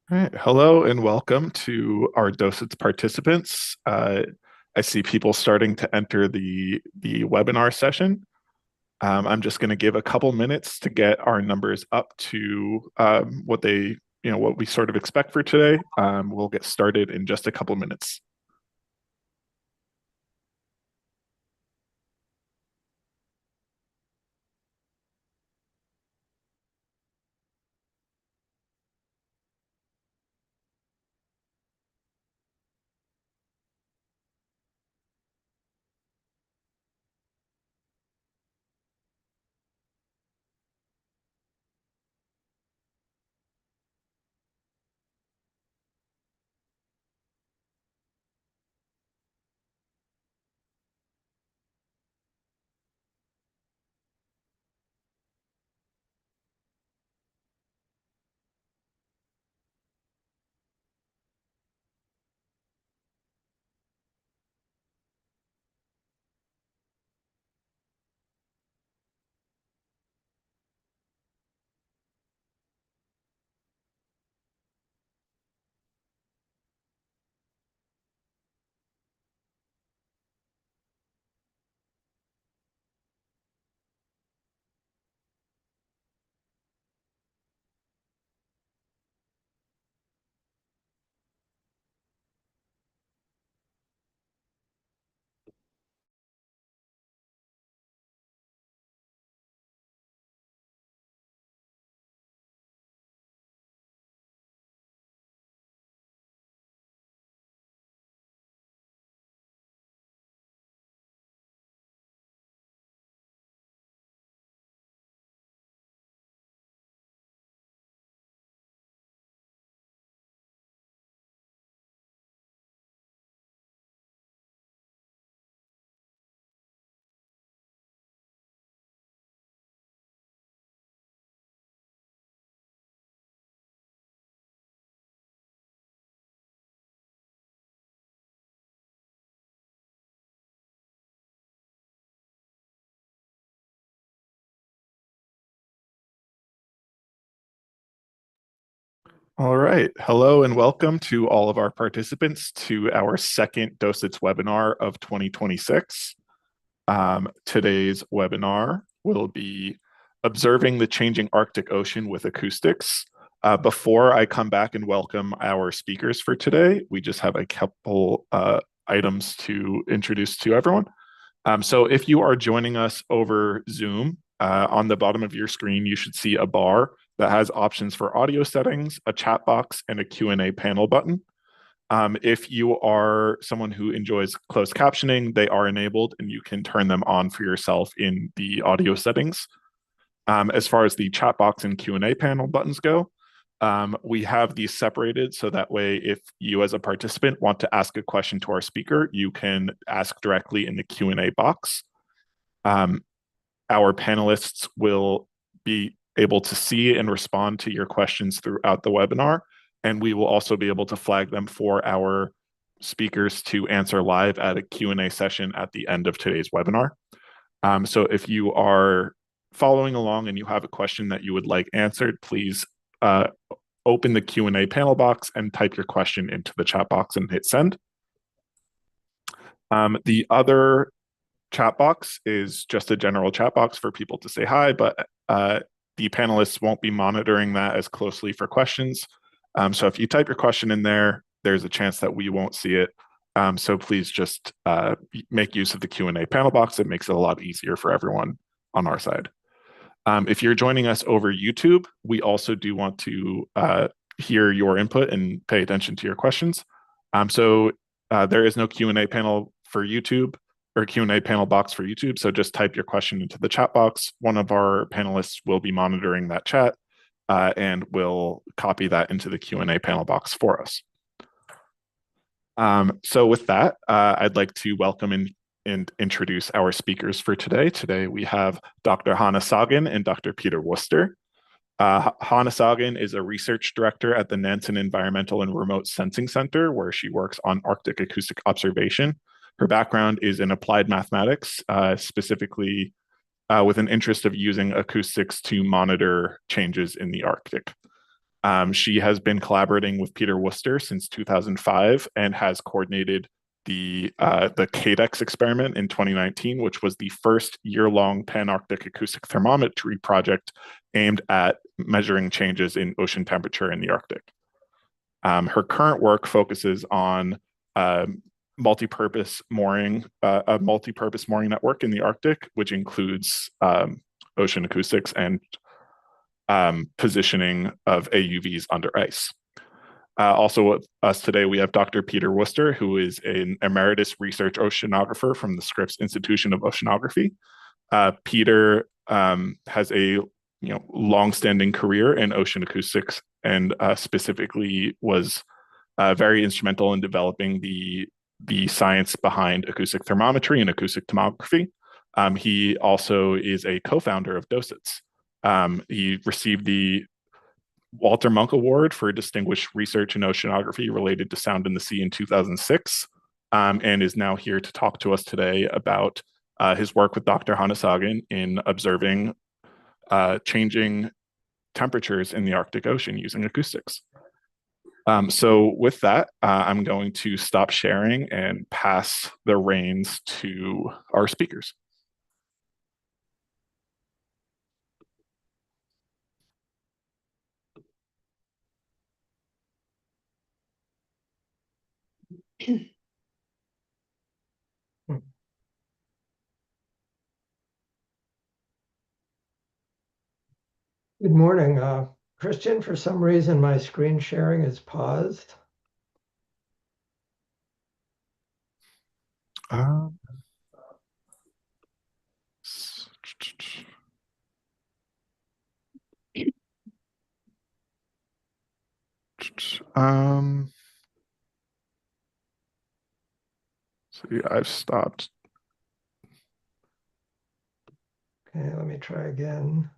All right. Hello and welcome to our DOSITS participants. I see people starting to enter the webinar session. I'm just going to give a couple minutes to get our numbers up to what we sort of expect for today. We'll get started in just a couple minutes. All right. Hello and welcome to all of our participants to our second DOSITS webinar of 2026. Today's webinar will be observing the changing Arctic Ocean with acoustics. Before I come back and welcome our speakers for today, we just have a couple items to introduce to everyone. So if you are joining us over Zoom, on the bottom of your screen, you should see a bar that has options for audio settings, a chat box, and a Q&A panel button. If you are someone who enjoys closed captioning, they are enabled and you can turn them on for yourself in the audio settings. As far as the chat box and Q&A panel buttons go, we have these separated so that way if you as a participant want to ask a question to our speaker, you can ask directly in the Q&A box. Our panelists will be able to see and respond to your questions throughout the webinar, and we will also be able to flag them for our speakers to answer live at a Q&A session at the end of today's webinar. So if you are following along and you have a question that you would like answered, please open the Q&A panel box and type your question into the chat box and hit send. The other chat box is just a general chat box for people to say hi, but the panelists won't be monitoring that as closely for questions. So if you type your question in there, there's a chance that we won't see it. So please just make use of the Q&A panel box. It makes it a lot easier for everyone on our side. If you're joining us over YouTube, we also do want to hear your input and pay attention to your questions. So there is no Q&A panel for YouTube or Q&A panel box for YouTube. So just type your question into the chat box. One of our panelists will be monitoring that chat and will copy that into the Q&A panel box for us. So with that, I'd like to welcome and introduce our speakers for today. Today we have Dr. Hanna Sagen and Dr. Peter Worcester. Hanna Sagen is a research director at the Nansen Environmental and Remote Sensing Center, where she works on Arctic acoustic observation. Her background is in applied mathematics, specifically with an interest of using acoustics to monitor changes in the Arctic. She has been collaborating with Peter Worcester since 2005 and has coordinated the CADEX experiment in 2019, which was the first year-long Pan-Arctic acoustic thermometry project aimed at measuring changes in ocean temperature in the Arctic. Her current work focuses on a multi-purpose mooring network in the Arctic, which includes ocean acoustics and positioning of AUVs under ice. Also with us today, we have Dr. Peter Worcester, who is an emeritus research oceanographer from the Scripps Institution of Oceanography. Peter has a long-standing career in ocean acoustics and specifically was very instrumental in developing the science behind acoustic thermometry and acoustic tomography. He also is a co-founder of DOSITS. He received the Walter Munk Award for Distinguished Research in Oceanography related to sound in the sea in 2006, and is now here to talk to us today about his work with Dr. Hannes in observing changing temperatures in the Arctic Ocean using acoustics. So with that, I'm going to stop sharing and pass the reins to our speakers. Good morning. Christian, for some reason, my screen sharing is paused. Um, see, I've stopped. Okay, let me try again.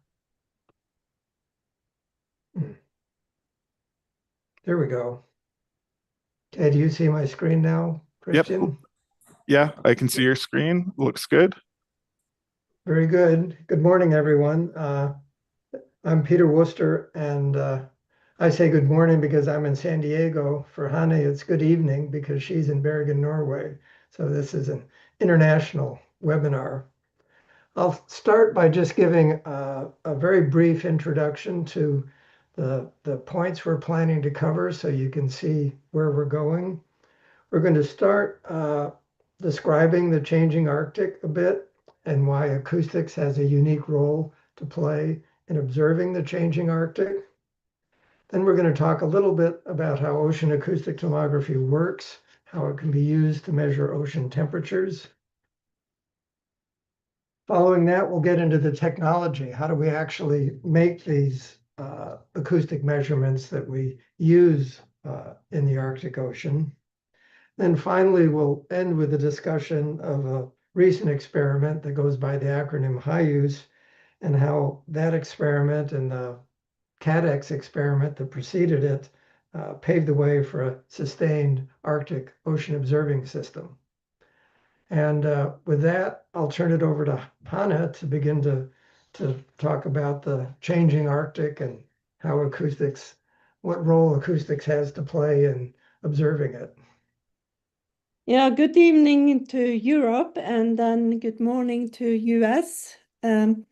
There we go. Okay, do you see my screen now, Christian? Yep. Yeah, I can see your screen. Looks good. Very good. Good morning, everyone. I'm Peter Worcester, and I say good morning because I'm in San Diego. For Hanne, it's good evening because she's in Bergen, Norway. So this is an international webinar. I'll start by just giving a very brief introduction to the points we're planning to cover so you can see where we're going. We're going to start describing the changing Arctic a bit and why acoustics has a unique role to play in observing the changing Arctic. Then we're going to talk a little bit about how ocean acoustic tomography works, how it can be used to measure ocean temperatures. Following that, we'll get into the technology. How do we actually make these acoustic measurements that we use in the Arctic Ocean? Then finally, we'll end with a discussion of a recent experiment that goes by the acronym HIUSE and how that experiment and the CADEX experiment that preceded it paved the way for a sustained Arctic ocean observing system. And with that, I'll turn it over to Hanne to begin to talk about the changing Arctic and how acoustics, what role acoustics has to play in observing it. Yeah, good evening to Europe and then good morning to US. I'm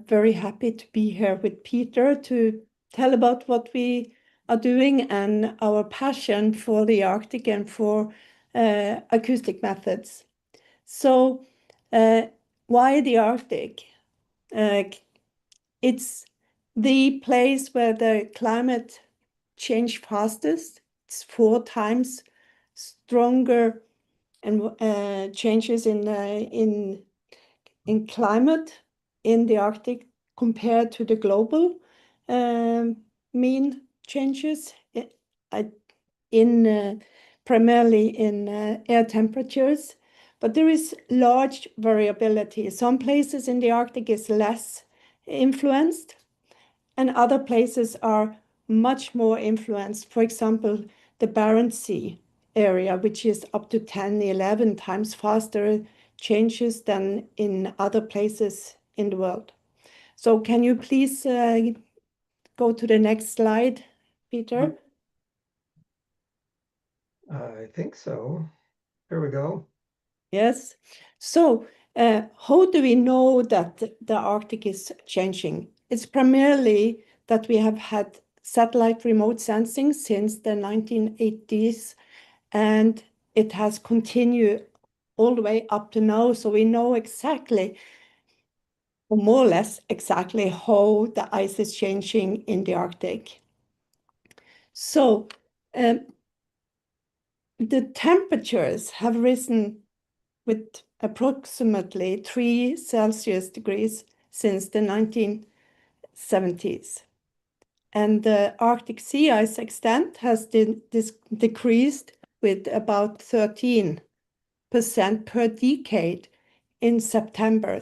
very happy to be here with Peter to tell about what we are doing and our passion for the Arctic and for acoustic methods. So why the Arctic? It's the place where the climate change fastest. It's 4 times stronger and changes in climate in the Arctic compared to the global mean changes primarily in air temperatures. But there is large variability. Some places in the Arctic is less influenced, and other places are much more influenced. For example, the Barents Sea area, which is up to 10, 11 times faster changes than in other places in the world. So can you please go to the next slide, Peter? I think so. Here we go. Yes. So, how do we know that the Arctic is changing? It's primarily that we have had satellite remote sensing since the 1980s, and it has continued all the way up to now. So we know exactly, or more or less exactly, how the ice is changing in the Arctic. So the temperatures have risen with approximately 3 Celsius degrees since the 1970s. And the Arctic sea ice extent has decreased with about 13% per decade in September.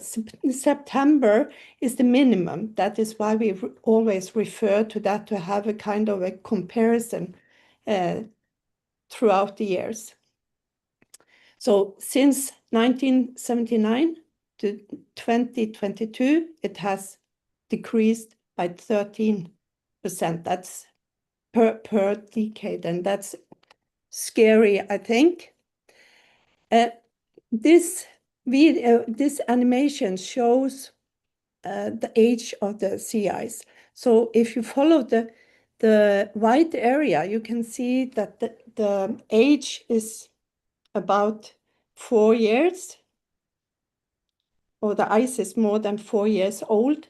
September is the minimum. That is why we always refer to that, to have a kind of a comparison throughout the years. So since 1979 to 2022, it has decreased by 13%. That's per decade, and that's scary, I think. This animation shows the age of the sea ice. So if you follow the white area, you can see that the age is about 4 years, or the ice is more than 4 years old,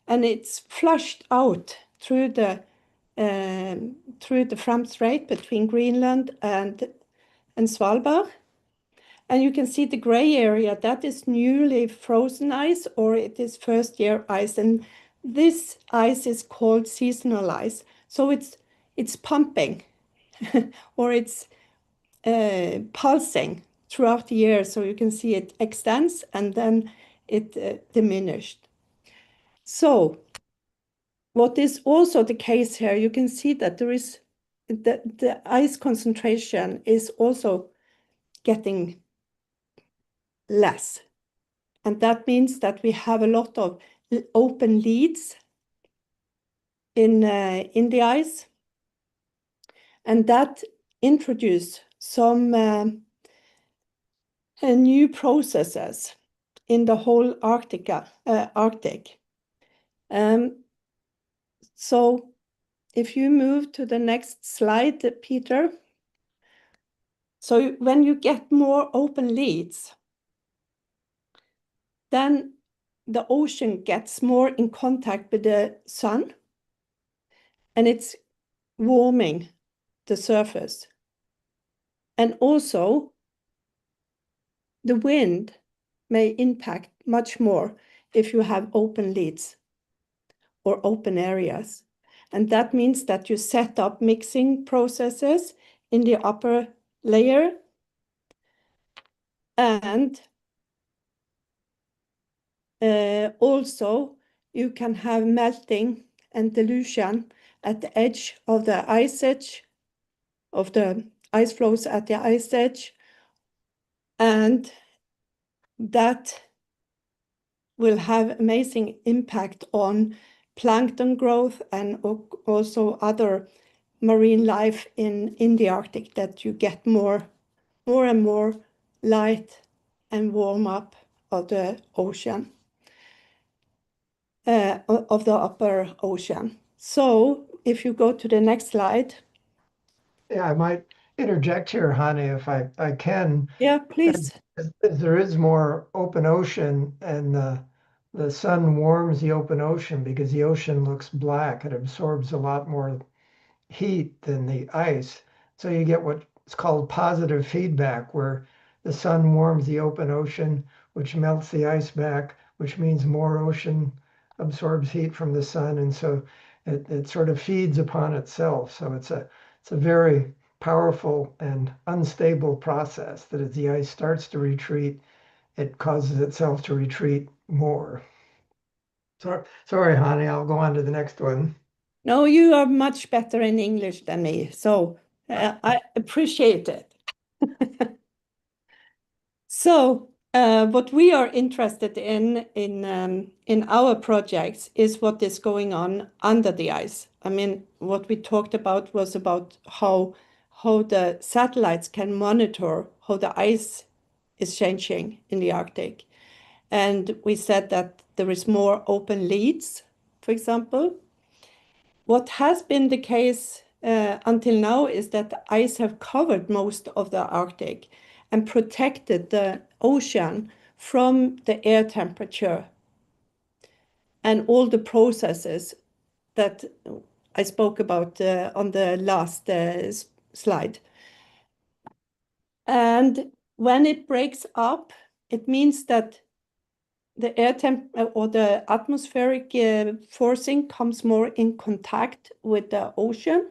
and it's flushed out through the Fram Strait between Greenland and Svalbard. And you can see the gray area, that is newly frozen ice, or it is first year ice. And this ice is called seasonal ice. So it's pumping or it's pulsing throughout the year. So you can see it extends and then it diminished. So what is also the case here, you can see that there is the ice concentration is also getting less. And that means that we have a lot of open leads in the ice. And that introduced some new processes in the whole Arctic. So if you move to the next slide, Peter. So when you get more open leads, then the ocean gets more in contact with the sun, and it's warming the surface. And also, the wind may impact much more if you have open leads or open areas. And that means that you set up mixing processes in the upper layer, and also you can have melting and dilution at the edge of the ice edge, of the ice flows at the ice edge, and that will have amazing impact on plankton growth and also other marine life in the Arctic, that you get more and more light and warm up of the ocean, of the upper ocean. So if you go to the next slide. Yeah, I might interject here, Hani, if I can. Yeah, please. As there is more open ocean, and the sun warms the open ocean because the ocean looks black. It absorbs a lot more heat than the ice. So you get what's called positive feedback, where the sun warms the open ocean, which melts the ice back, which means more ocean absorbs heat from the sun. And so it sort of feeds upon itself. So it's a very powerful and unstable process that as the ice starts to retreat, it causes itself to retreat more. Sorry, Hani, I'll go on to the next one. No, you are much better in English than me, so I appreciate it. So what we are interested in our projects is what is going on under the ice. I mean, what we talked about was about how the satellites can monitor how the ice is changing in the Arctic. And we said that there is more open leads, for example. What has been the case until now is that the ice have covered most of the Arctic and protected the ocean from the air temperature and all the processes that I spoke about on the last slide. And when it breaks up, it means that the air temp or the atmospheric forcing comes more in contact with the ocean.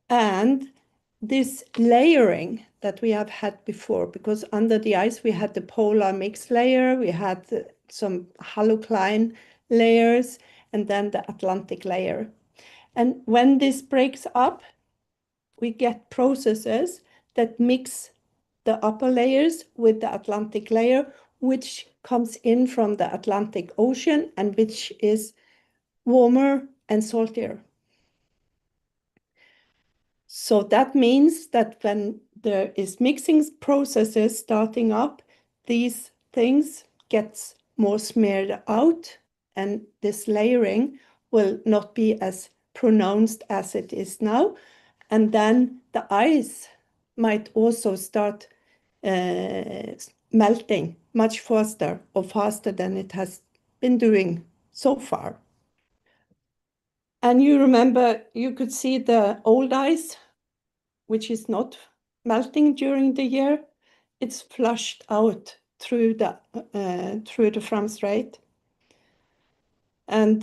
And this layering that we have had before, because under the ice we had the polar mix layer, we had some halocline layers, and then the Atlantic layer. And when this breaks up, we get processes that mix the upper layers with the Atlantic layer, which comes in from the Atlantic Ocean and which is warmer and saltier. So that means that when there is mixing processes starting up, these things gets more smeared out, and this layering will not be as pronounced as it is now. And then the ice might also start melting much faster or faster than it has been doing so far. And you remember, you could see the old ice, which is not melting during the year. It's flushed out through the Fram Strait. And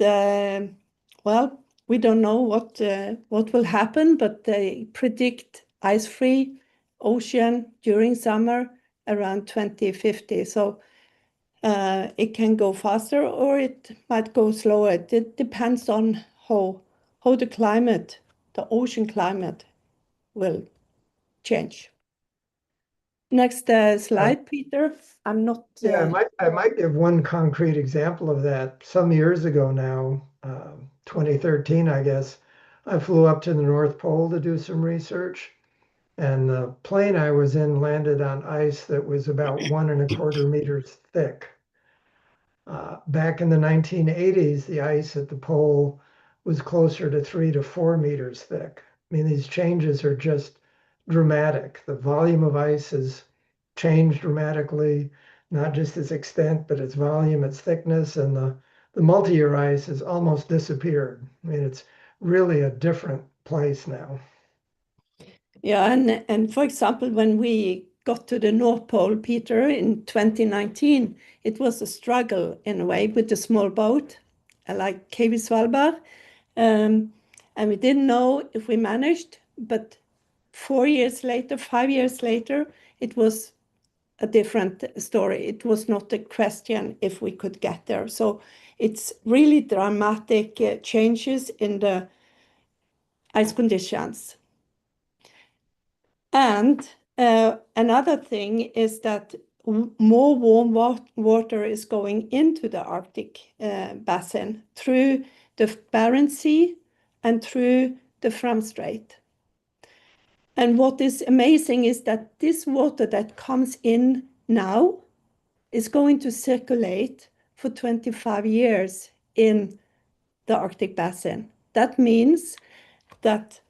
well, we don't know what will happen, but they predict ice-free ocean during summer around 2050. So it can go faster or it might go slower. It depends on how the climate, the ocean climate, will change. Next slide, Peter. I'm not. Yeah, I might give one concrete example of that. Some years ago now, 2013, I guess, I flew up to the North Pole to do some research. And the plane I was in landed on ice that was about 1.25 meters thick. Back in the 1980s, the ice at the pole was closer to 3 to 4 meters thick. I mean, these changes are just dramatic. The volume of ice has changed dramatically, not just its extent, but its volume, its thickness, and the multi-year ice has almost disappeared. I mean, it's really a different place now. Yeah, and for example, when we got to the North Pole, Peter, in 2019, it was a struggle in a way with the small boat, like KV Svalbard. And we didn't know if we managed, but 4 years later, 5 years later, it was a different story. It was not a question if we could get there. So it's really dramatic changes in the ice conditions. And another thing is that more warm water is going into the Arctic basin through the Barents Sea and through the Fram Strait. And what is amazing is that this water that comes in now is going to circulate for 25 years in the Arctic basin. That means that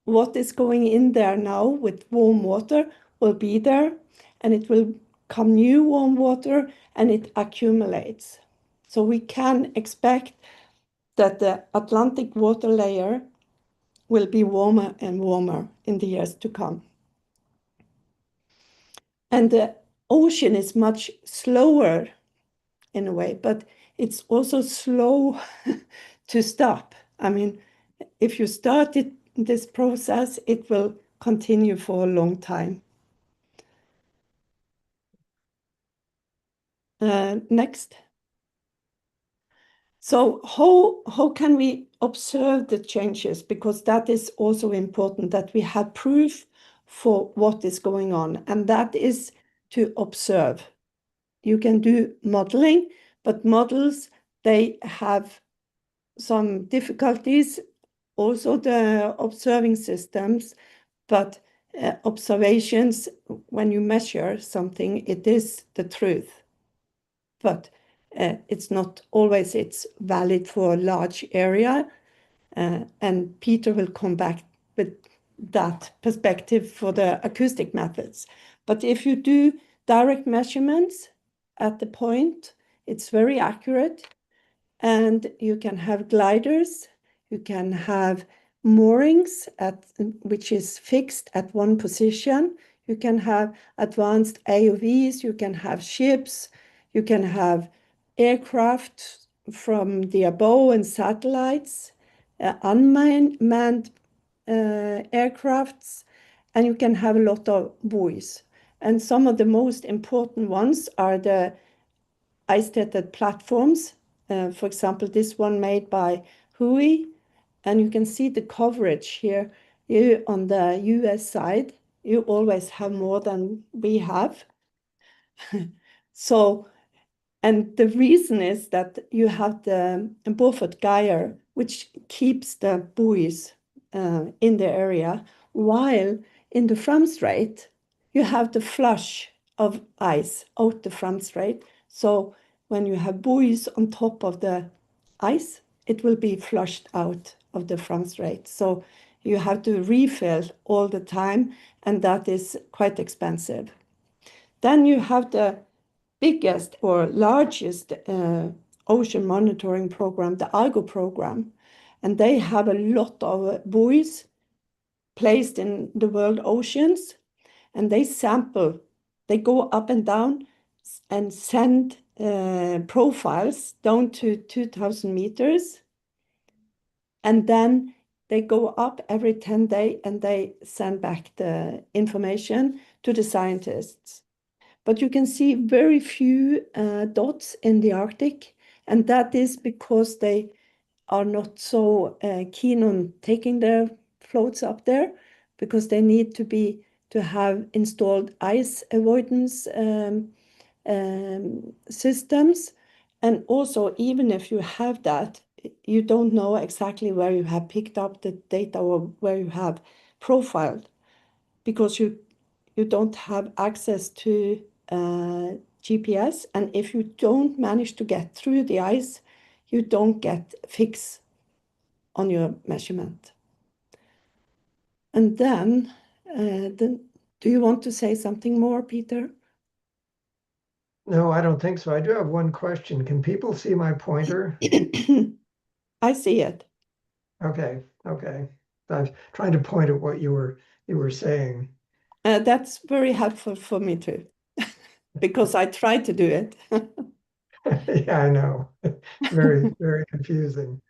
what is going in there now with warm water will be there, and it will come new warm water and it accumulates. So we can expect that the Atlantic water layer will be warmer and warmer in the years to come. And the ocean is much slower in a way, but it's also slow to stop. I mean, if you start this process, it will continue for a long time. Next. So how can we observe the changes? Because that is also important, that we have proof for what is going on, and that is to observe. You can do modeling, but models, they have some difficulties, also the observing systems, but observations, when you measure something, it is the truth. But it's not always it's valid for a large area. And Peter will come back with that perspective for the acoustic methods. But if you do direct measurements at the point, it's very accurate. And you can have gliders, you can have moorings which is fixed at one position. You can have advanced AOVs, you can have ships, you can have aircraft from the above and satellites, unmanned aircrafts, and you can have a lot of buoys. And some of the most important ones are the ice-tetted platforms. For example, this one made by Hui, and you can see the coverage here. On the US side, you always have more than we have. So, and the reason is that you have the Beaufort gyre, which keeps the buoys in the area, while in the Fram Strait, you have the flush of ice out the Fram Strait. So when you have buoys on top of the ice, it will be flushed out of the Fram Strait. So you have to refill all the time, and that is quite expensive. Then you have the biggest or largest ocean monitoring program, the Argo program, and they have a lot of buoys placed in the world oceans, and they sample, they go up and down and send profiles down to 2,000 meters, and then they go up every 10 days and they send back the information to the scientists. But you can see very few dots in the Arctic, and that is because they are not so keen on taking their floats up there, because they need to have installed ice avoidance systems. And also, even if you have that, you don't know exactly where you have picked up the data or where you have profiled, because you don't have access to GPS. And if you don't manage to get through the ice, you don't get fix on your measurement. And then do you want to say something more, Peter? No, I don't think so. I do have one question. Can people see my pointer? I see it. Okay, okay. I was trying to point at what you were saying. That's very helpful for me too, because I try to do it. Yeah, I know. It's very, very confusing.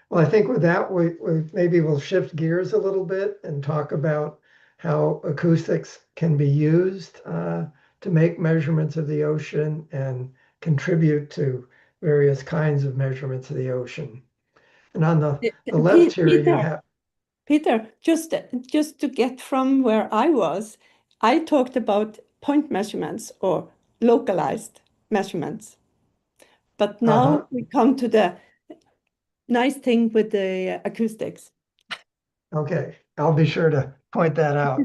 Well, I think with that, we maybe we'll shift gears a little bit and talk about how acoustics can be used to make measurements of the ocean and contribute to various kinds of measurements of the ocean. And on the left here, you have, Peter, just to get from where I was, I talked about point measurements or localized measurements. But now uh-huh, we come to the nice thing with the acoustics. okay, I'll be sure to point that out.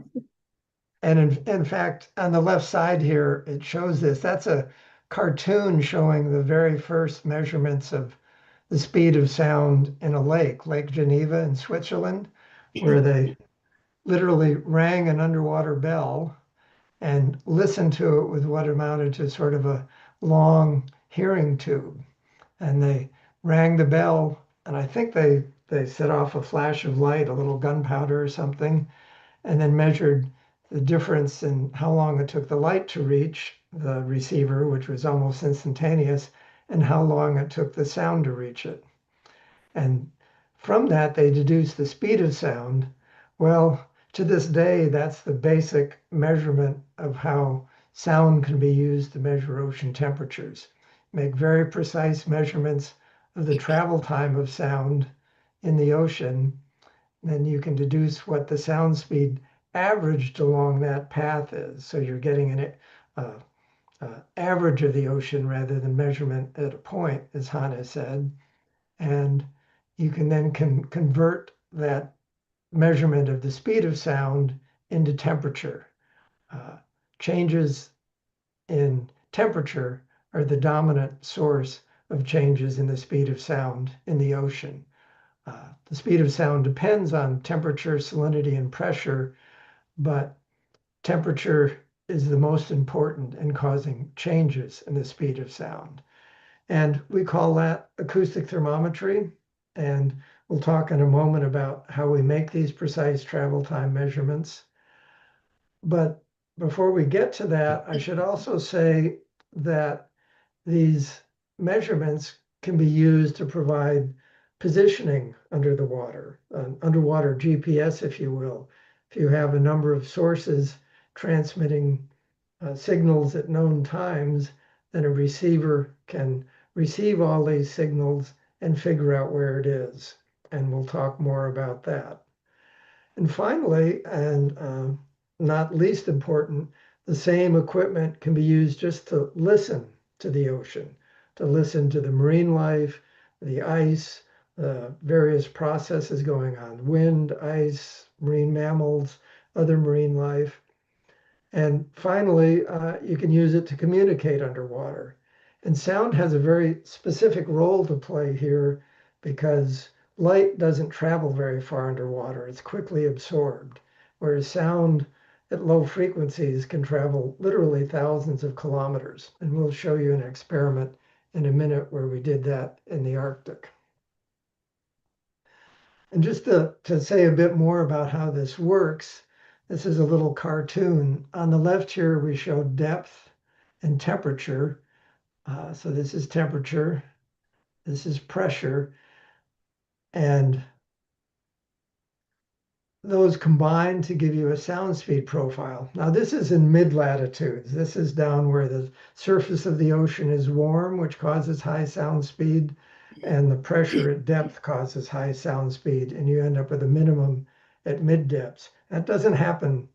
And in fact, on the left side here, it shows this. That's a cartoon showing the very first measurements of the speed of sound in a lake, Lake Geneva in Switzerland, where they literally rang an underwater bell and listened to it with what amounted to sort of a long hearing tube. And they rang the bell, and I think they set off a flash of light, a little gunpowder or something, and then measured the difference in how long it took the light to reach the receiver, which was almost instantaneous, and how long it took the sound to reach it. And from that, they deduced the speed of sound. Well, to this day, that's the basic measurement of how sound can be used to measure ocean temperatures. Make very precise measurements of the travel time of sound in the ocean. Then you can deduce what the sound speed averaged along that path is. So you're getting an average of the ocean rather than measurement at a point, as Hannah said. And you can then convert that measurement of the speed of sound into temperature. Changes in temperature are the dominant source of changes in the speed of sound in the ocean. The speed of sound depends on temperature, salinity, and pressure, but temperature is the most important in causing changes in the speed of sound. And we call that acoustic thermometry. And we'll talk in a moment about how we make these precise travel time measurements. But before we get to that, I should also say that these measurements can be used to provide positioning under the water, an underwater GPS, if you will. If you have a number of sources transmitting signals at known times, then a receiver can receive all these signals and figure out where it is. And we'll talk more about that. And finally, and not least important, the same equipment can be used just to listen to the ocean, to listen to the marine life, the ice, the various processes going on, wind, ice, marine mammals, other marine life. And finally, you can use it to communicate underwater. And sound has a very specific role to play here because light doesn't travel very far underwater. It's quickly absorbed, whereas sound at low frequencies can travel literally thousands of kilometers. And we'll show you an experiment in a minute where we did that in the Arctic. And just to say a bit more about how this works, this is a little cartoon. On the left here, we show depth and temperature. So this is temperature, this is pressure, and those combine to give you a sound speed profile. Now this is in mid-latitudes. This is down where the surface of the ocean is warm, which causes high sound speed, and the pressure at depth causes high sound speed, and you end up with a minimum at mid-depths. That doesn't happen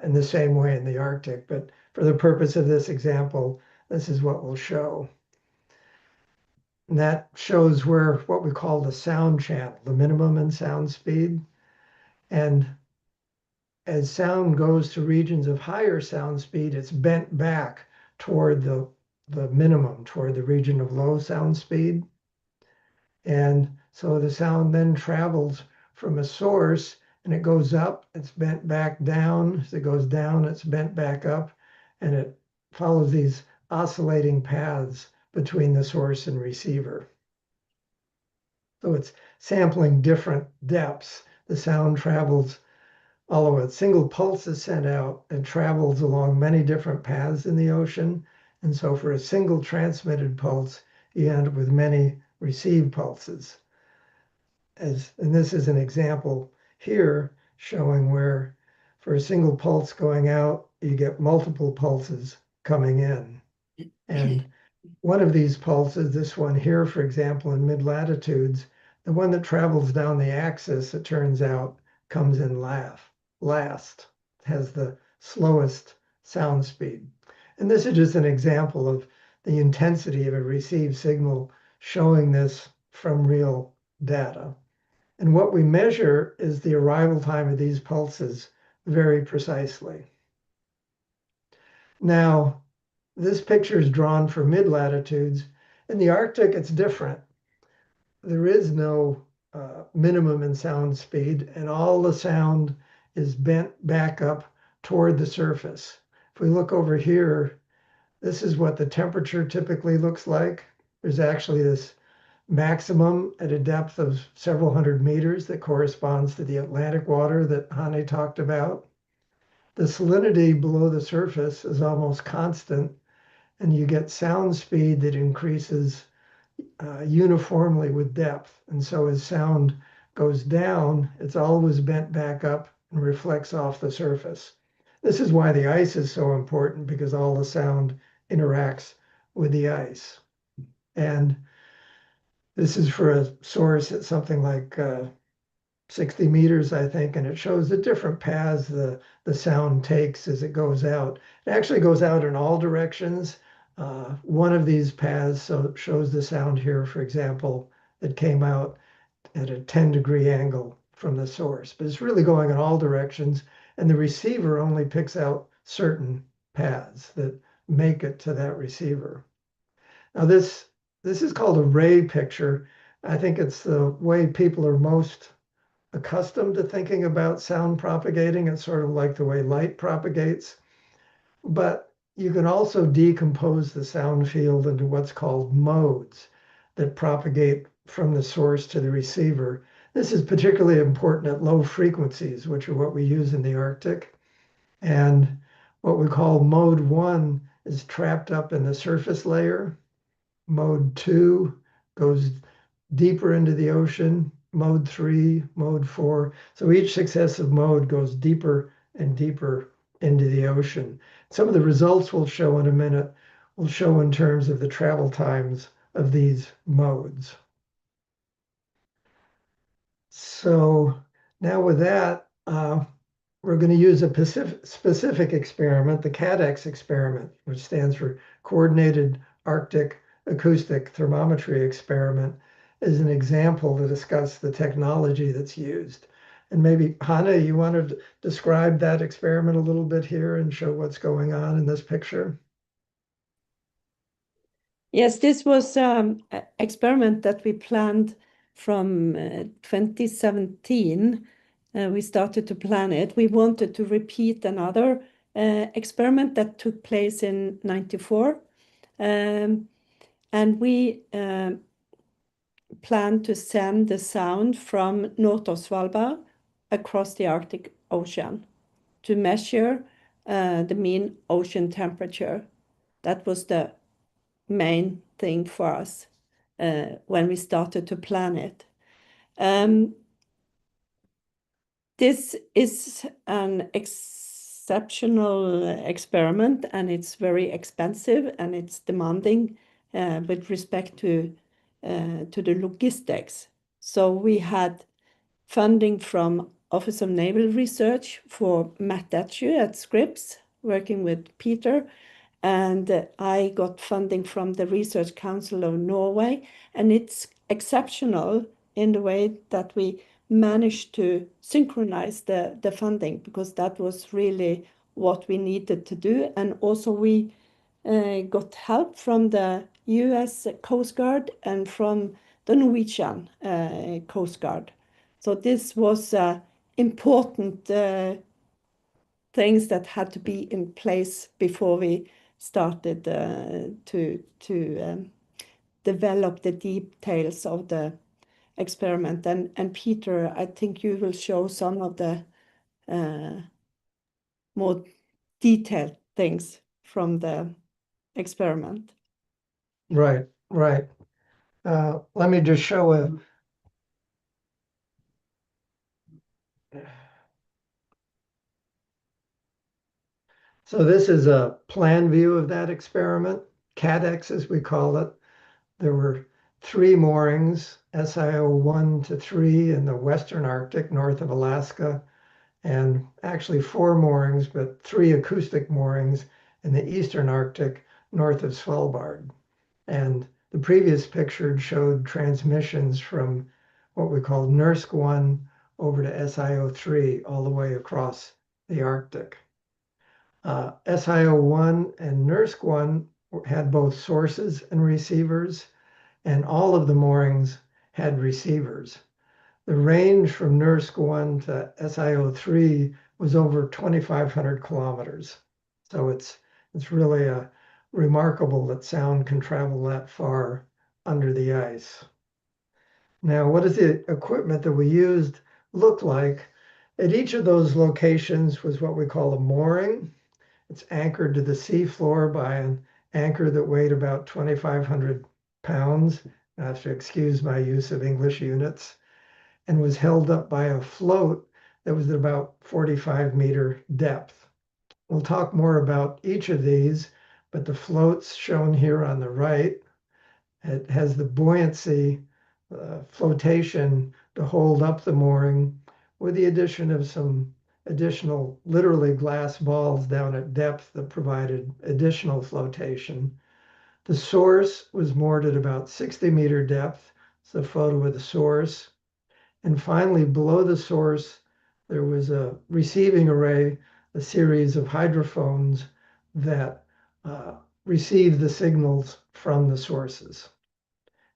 in the same way in the Arctic, but for the purpose of this example, this is what we'll show. And that shows where what we call the sound channel, the minimum in sound speed. And as sound goes to regions of higher sound speed, it's bent back toward the minimum, toward the region of low sound speed. And so the sound then travels from a source and it goes up, it's bent back down. As it goes down, it's bent back up, and it follows these oscillating paths between the source and receiver. So it's sampling different depths. The sound travels, although a single pulse is sent out, it travels along many different paths in the ocean. And so for a single transmitted pulse, you end up with many received pulses. And this is an example here showing where for a single pulse going out, you get multiple pulses coming in. And one of these pulses, this one here, for example, in mid-latitudes, the one that travels down the axis, it turns out, comes in last, has the slowest sound speed. And this is just an example of the intensity of a received signal showing this from real data. And what we measure is the arrival time of these pulses very precisely. Now, this picture is drawn for mid-latitudes. In the Arctic, it's different. There is no minimum in sound speed, and all the sound is bent back up toward the surface. If we look over here, this is what the temperature typically looks like. There's actually this maximum at a depth of several hundred meters that corresponds to the Atlantic water that Hane talked about. The salinity below the surface is almost constant, and you get sound speed that increases uniformly with depth. And so as sound goes down, it's always bent back up and reflects off the surface. This is why the ice is so important, because all the sound interacts with the ice. And this is for a source at something like 60 meters, I think, and it shows the different paths the sound takes as it goes out. It actually goes out in all directions. One of these paths shows the sound here, for example, that came out at a 10-degree angle from the source, but it's really going in all directions, and the receiver only picks out certain paths that make it to that receiver. Now this is called a ray picture. I think it's the way people are most accustomed to thinking about sound propagating. It's sort of like the way light propagates, but you can also decompose the sound field into what's called modes that propagate from the source to the receiver. This is particularly important at low frequencies, which are what we use in the Arctic. And what we call mode 1 is trapped up in the surface layer. Mode 2 goes deeper into the ocean. Mode 3, mode 4. So each successive mode goes deeper and deeper into the ocean. Some of the results we'll show in a minute will show in terms of the travel times of these modes. So now with that, we're going to use a specific experiment, the CADEX experiment, which stands for Coordinated Arctic Acoustic Thermometry Experiment, as an example to discuss the technology that's used. And maybe, Hannah, you want to describe that experiment a little bit here and show what's going on in this picture? Yes, this was an experiment that we planned from 2017. We started to plan it. We wanted to repeat another experiment that took place in '94. And we planned to send the sound from north of Svalbard across the Arctic Ocean to measure the mean ocean temperature. That was the main thing for us when we started to plan it. This is an exceptional experiment, and it's very expensive, and it's demanding with respect to the logistics. So we had funding from Office of Naval Research for Matt Datchew at Scripps, working with Peter, and I got funding from the Research Council of Norway, and it's exceptional in the way that we managed to synchronize the funding, because that was really what we needed to do. And also we got help from the US Coast Guard and from the Norwegian Coast Guard. So this was important things that had to be in place before we started to develop the details of the experiment. And Peter, I think you will show some of the more detailed things from the experiment. Right, right. Let me just show a So this is a plan view of that experiment, CADEX as we call it. There were 3 moorings, SIO 1 to 3 in the Western Arctic north of Alaska, and actually 4 moorings, but 3 acoustic moorings in the Eastern Arctic north of Svalbard. And the previous picture showed transmissions from what we call NERSC 1 over to SIO 3 all the way across the Arctic. SIO1 and NERSC 1 had both sources and receivers, and all of the moorings had receivers. The range from NERSC 1 to SIO3 was over 2,500 kilometers. So it's really remarkable that sound can travel that far under the ice. Now, what does the equipment that we used look like? At each of those locations was what we call a mooring. It's anchored to the seafloor by an anchor that weighed about 2,500 pounds. I have to excuse my use of English units, and was held up by a float that was at about 45-meter depth. We'll talk more about each of these, but the floats shown here on the right, it has the buoyancy flotation to hold up the mooring, with the addition of some additional literally glass balls down at depth that provided additional flotation. The source was moored at about 60-meter depth. It's a photo of the source. And finally, below the source, there was a receiving array, a series of hydrophones that receive the signals from the sources.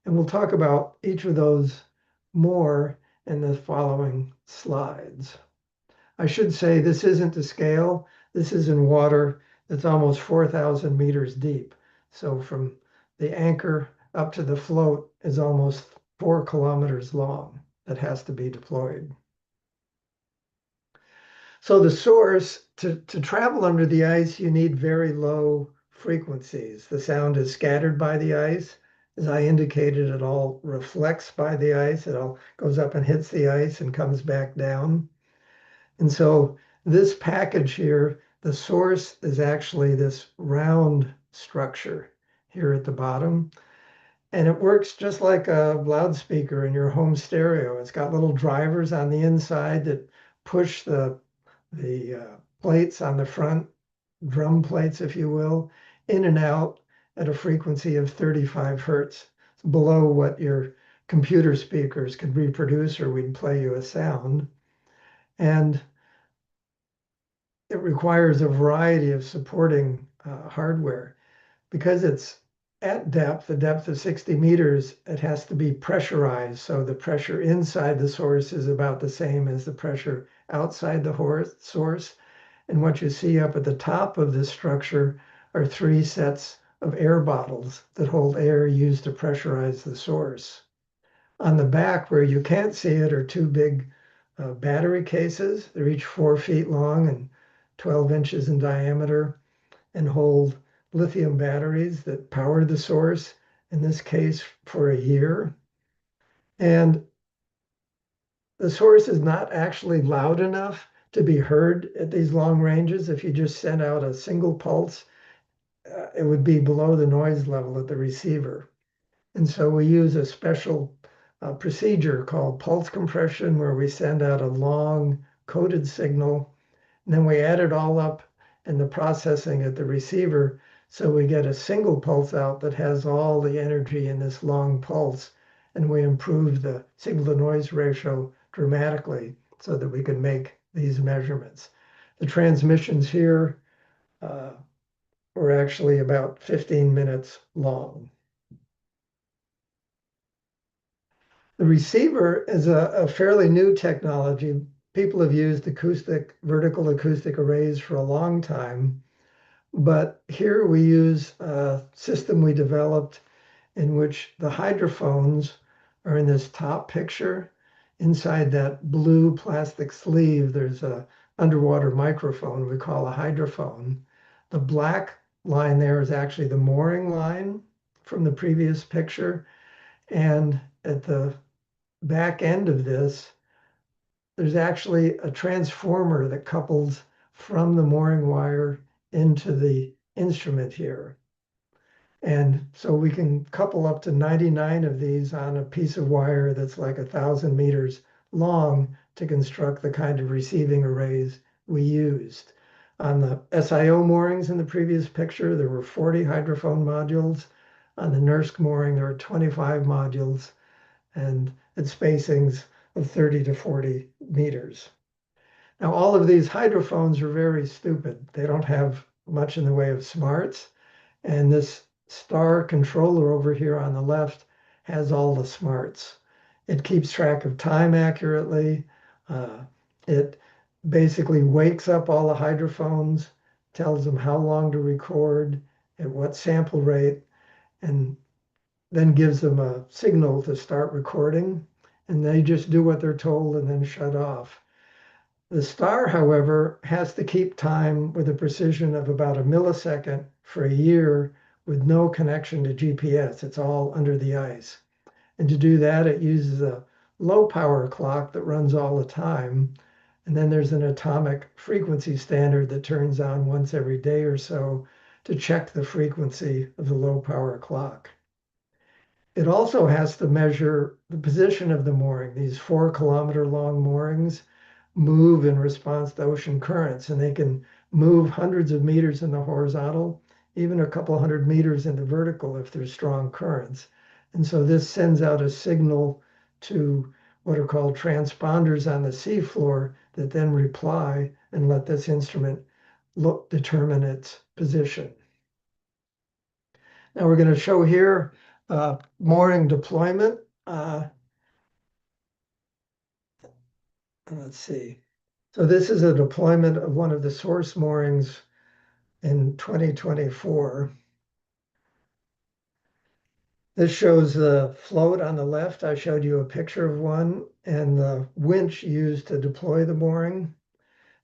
And we'll talk about each of those more in the following slides. I should say this isn't to scale. This is in water that's almost 4,000 meters deep. So from the anchor up to the float is almost 4 kilometers long that has to be deployed. So the source, to travel under the ice, you need very low frequencies. The sound is scattered by the ice. As I indicated, it all reflects by the ice. It all goes up and hits the ice and comes back down. And so this package here, the source is actually this round structure here at the bottom. And it works just like a loudspeaker in your home stereo. It's got little drivers on the inside that push the plates on the front, drum plates, if you will, in and out at a frequency of 35 hertz, below what your computer speakers could reproduce, or we'd play you a sound. And it requires a variety of supporting hardware. Because it's at depth, a depth of 60 meters, it has to be pressurized. So the pressure inside the source is about the same as the pressure outside the source. And what you see up at the top of this structure are 3 sets of air bottles that hold air used to pressurize the source. On the back, where you can't see it, are 2 big battery cases. They're each 4 feet long and 12 inches in diameter, and hold lithium batteries that power the source, in this case for a year. And the source is not actually loud enough to be heard at these long ranges. If you just sent out a single pulse, it would be below the noise level at the receiver. And so we use a special procedure called pulse compression, where we send out a long coded signal, and then we add it all up in the processing at the receiver. So we get a single pulse out that has all the energy in this long pulse, and we improve the signal to noise ratio dramatically so that we can make these measurements. The transmissions here were actually about 15 minutes long. The receiver is a fairly new technology. People have used vertical acoustic arrays for a long time, but here we use a system we developed in which the hydrophones are in this top picture. Inside that blue plastic sleeve, there's a underwater microphone we call a hydrophone. The black line there is actually the mooring line from the previous picture. And at the back end of this, there's actually a transformer that couples from the mooring wire into the instrument here. And so we can couple up to 99 of these on a piece of wire that's like 1,000 meters long to construct the kind of receiving arrays we used. On the SIO moorings in the previous picture, there were 40 hydrophone modules. On the NERSC mooring, there were 25 modules, and at spacings of 30 to 40 meters. Now, all of these hydrophones are very stupid. They don't have much in the way of smarts. And this star controller over here on the left has all the smarts. It keeps track of time accurately. It basically wakes up all the hydrophones, tells them how long to record, at what sample rate, and then gives them a signal to start recording, and they just do what they're told and then shut off. The star, however, has to keep time with a precision of about a millisecond for a year with no connection to GPS. It's all under the ice. And to do that, it uses a low power clock that runs all the time. And then there's an atomic frequency standard that turns on once every day or so to check the frequency of the low power clock. It also has to measure the position of the mooring. These 4-kilometer long moorings move in response to ocean currents, and they can move hundreds of meters in the horizontal, even a couple hundred meters in the vertical if there's strong currents. And so this sends out a signal to what are called transponders on the seafloor that then reply and let this instrument determine its position. Now we're going to show here mooring deployment. Let's see. So this is a deployment of one of the source moorings in 2024. This shows the float on the left. I showed you a picture of one, and the winch used to deploy the mooring.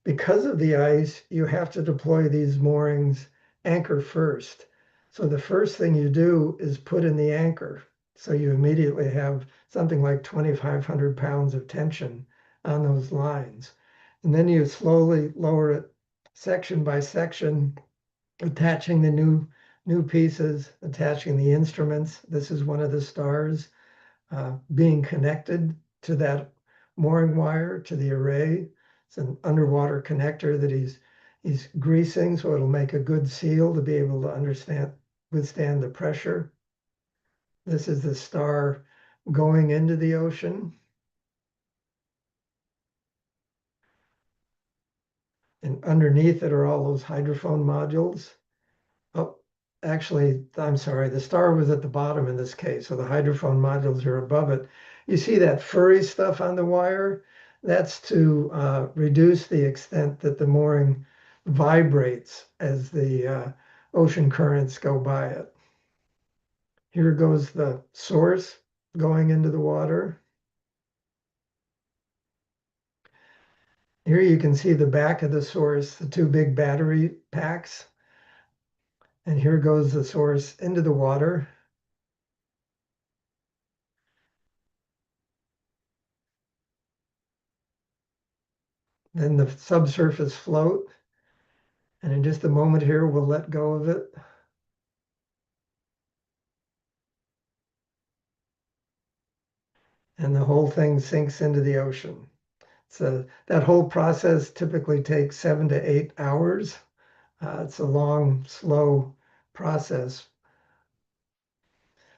Because of the ice, you have to deploy these moorings anchor first. So the first thing you do is put in the anchor. So you immediately have something like 2,500 pounds of tension on those lines. And then you slowly lower it section by section, attaching the new pieces, attaching the instruments. This is one of the stars being connected to that mooring wire to the array. It's an underwater connector that he's greasing, so it'll make a good seal to be able to withstand the pressure. This is the star going into the ocean. And underneath it are all those hydrophone modules. Oh, actually, I'm sorry, the star was at the bottom in this case, so the hydrophone modules are above it. You see that furry stuff on the wire? That's to reduce the extent that the mooring vibrates as the ocean currents go by it. Here goes the source going into the water. Here you can see the back of the source, the two big battery packs. And here goes the source into the water. Then the subsurface float. And in just a moment here, we'll let go of it. And the whole thing sinks into the ocean. So that whole process typically takes 7 to 8 hours. It's a long, slow process.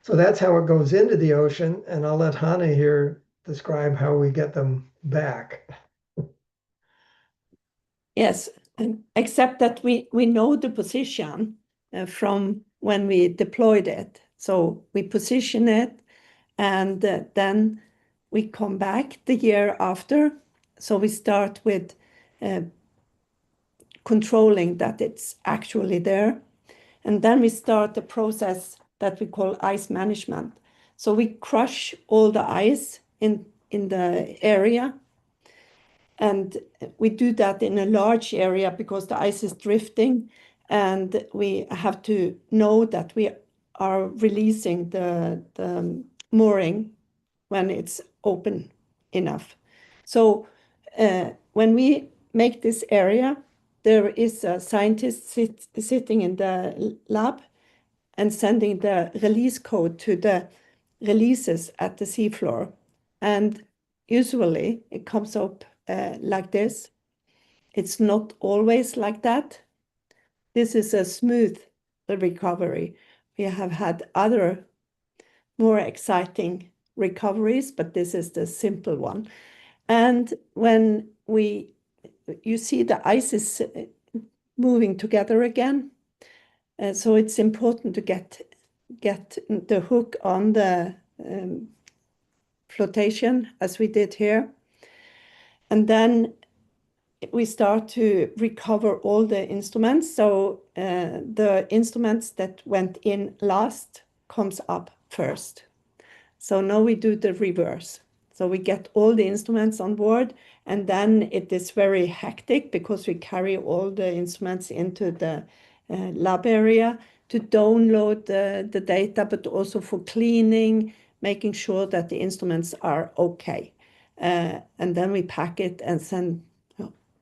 So that's how it goes into the ocean. And I'll let Hannah here describe how we get them back. Yes, except that we know the position from when we deployed it. So we position it, and then we come back the year after. So we start with controlling that it's actually there. And then we start the process that we call ice management. So we crush all the ice in the area. And we do that in a large area because the ice is drifting. And we have to know that we are releasing the mooring when it's open enough. So when we make this area, there is a scientist sitting in the lab and sending the release code to the releases at the seafloor. And usually it comes up like this. It's not always like that. This is a smooth recovery. We have had other more exciting recoveries, but this is the simple one. And when you see the ice is moving together again, so it's important to get the hook on the flotation as we did here. And then we start to recover all the instruments. So the instruments that went in last comes up first. So now we do the reverse. So we get all the instruments on board, and then it is very hectic because we carry all the instruments into the lab area to download the data, but also for cleaning, making sure that the instruments are okay. And then we pack it and send,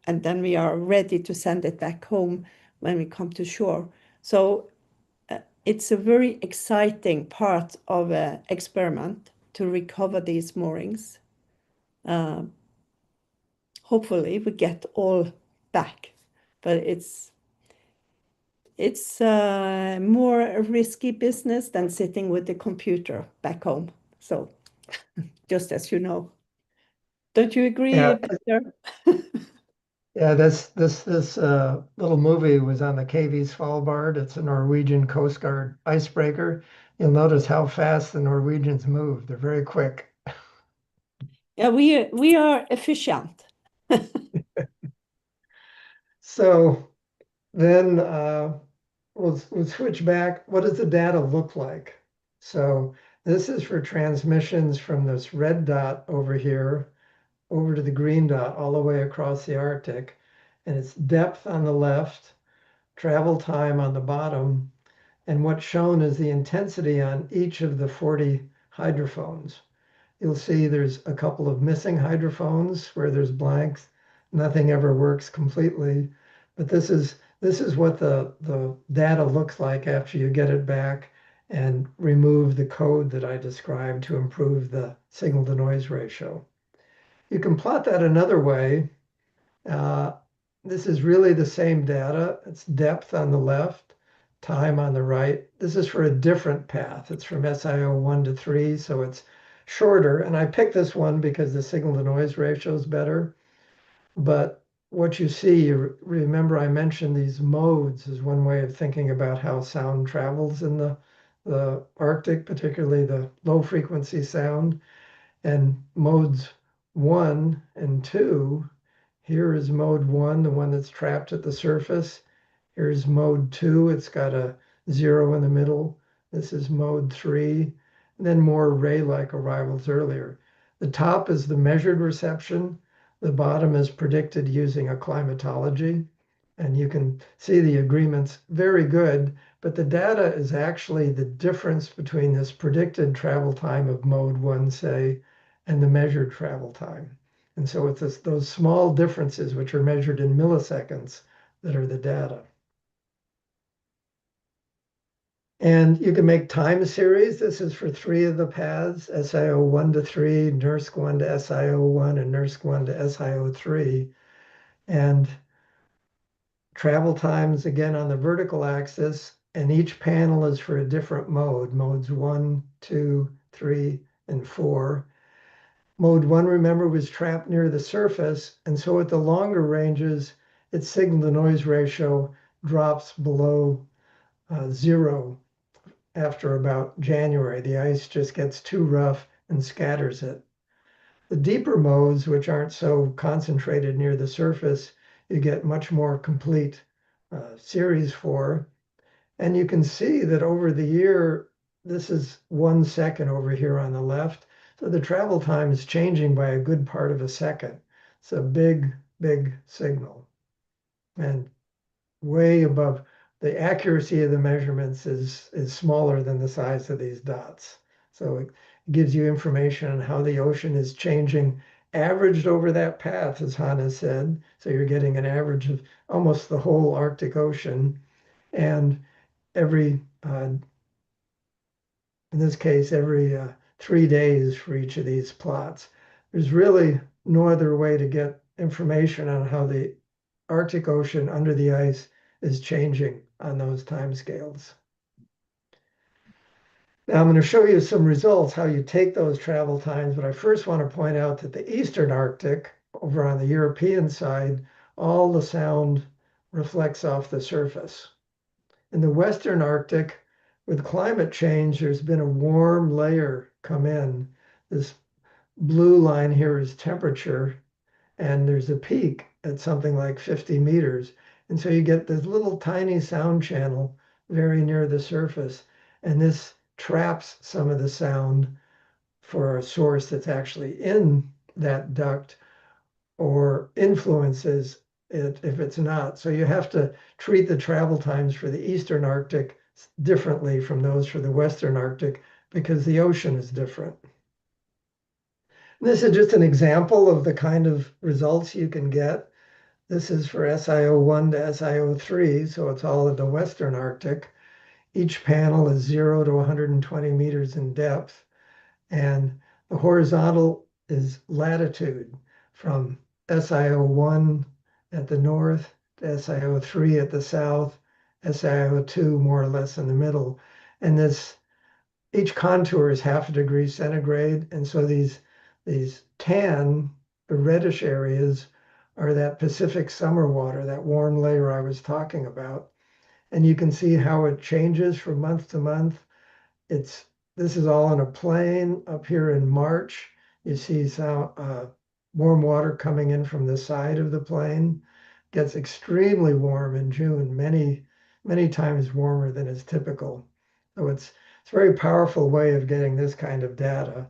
and then we are ready to send it back home when we come to shore. So it's a very exciting part of an experiment to recover these moorings. Hopefully we get all back, but it's more a risky business than sitting with the computer back home. So just as you know. Don't you agree, Yeah, Peter? yeah. This little movie was on the KV Svalbard. It's a Norwegian Coast Guard icebreaker. You'll notice how fast the Norwegians move. They're very quick. Yeah, we are efficient. So then we'll switch back. What does the data look like? So this is for transmissions from this red dot over here over to the green dot all the way across the Arctic. And it's depth on the left, travel time on the bottom, and what's shown is the intensity on each of the 40 hydrophones. You'll see there's a couple of missing hydrophones where there's blanks. Nothing ever works completely, but this is what the data looks like after you get it back and remove the code that I described to improve the signal to noise ratio. You can plot that another way. Uh, this is really the same data. It's depth on the left, time on the right. This is for a different path. It's from SIO 1 to 3, so it's shorter. And I picked this one because the signal to noise ratio is better. But what you see, you remember I mentioned these modes is one way of thinking about how sound travels in the Arctic, particularly the low frequency sound. And modes 1 and 2, here is mode 1, the one that's trapped at the surface. Here's mode 2, it's got a 0 in the middle. This is mode 3, and then more ray-like arrivals earlier. The top is the measured reception. The bottom is predicted using a climatology. And you can see the agreement's very good, but the data is actually the difference between this predicted travel time of mode 1, say, and the measured travel time. And so it's those small differences, which are measured in milliseconds, that are the data. And you can make time series. This is for 3 of the paths, SIO 1 to 3, NERSC 1 to SIO 1, and NERSC 1 to SIO 3. And travel times, again, on the vertical axis, and each panel is for a different mode, modes 1, 2, 3, and 4. Mode 1, remember, was trapped near the surface, and so at the longer ranges, its signal-to-noise ratio drops below 0 after about January. The ice just gets too rough and scatters it. The deeper modes, which aren't so concentrated near the surface, you get much more complete series for. And you can see that over the year, this is 1 second over here on the left. So the travel time is changing by a good part of a second. It's a big, big signal. And way above, the accuracy of the measurements is smaller than the size of these dots. So it gives you information on how the ocean is changing, averaged over that path, as Hannah said. So you're getting an average of almost the whole Arctic Ocean. And every, in this case, every 3 days for each of these plots. There's really no other way to get information on how the Arctic Ocean under the ice is changing on those timescales. Now I'm going to show you some results, how you take those travel times, but I first want to point out that the Eastern Arctic, over on the European side, all the sound reflects off the surface. In the Western Arctic, with climate change, there's been a warm layer come in. This blue line here is temperature, and there's a peak at something like 50 meters. And so you get this little tiny sound channel very near the surface, and this traps some of the sound for a source that's actually in that duct or influences it if it's not. So you have to treat the travel times for the Eastern Arctic differently from those for the Western Arctic because the ocean is different. This is just an example of the kind of results you can get. This is for SIO 1 to SIO 3, so it's all of the Western Arctic. Each panel is 0 to 120 meters in depth, and the horizontal is latitude from SIO 1 at the north to SIO 3 at the south, SIO 2 more or less in the middle. And each contour is 0.5 degrees centigrade, and so these tan reddish areas are that Pacific summer water, that warm layer I was talking about. And you can see how it changes from month to month. This is all on a plain up here in March. You see some warm water coming in from the side of the plain. Gets extremely warm in June, many times warmer than is typical. So it's a very powerful way of getting this kind of data.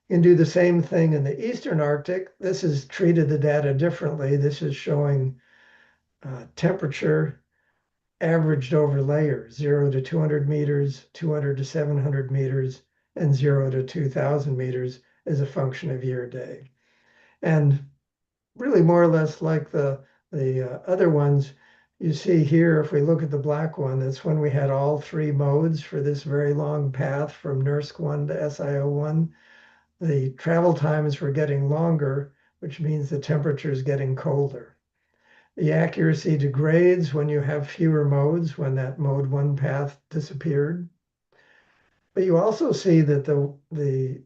You can do the same thing in the Eastern Arctic. This has treated the data differently. This is showing temperature averaged over layers, 0 to 200 meters, 200 to 700 meters, and 0 to 2,000 meters as a function of year day. And really more or less like the other ones, you see here, if we look at the black one, that's when we had all three modes for this very long path from NERSC 1 to SIO1. The travel times were getting longer, which means the temperature is getting colder. The accuracy degrades when you have fewer modes, when that mode 1 path disappeared. But you also see that the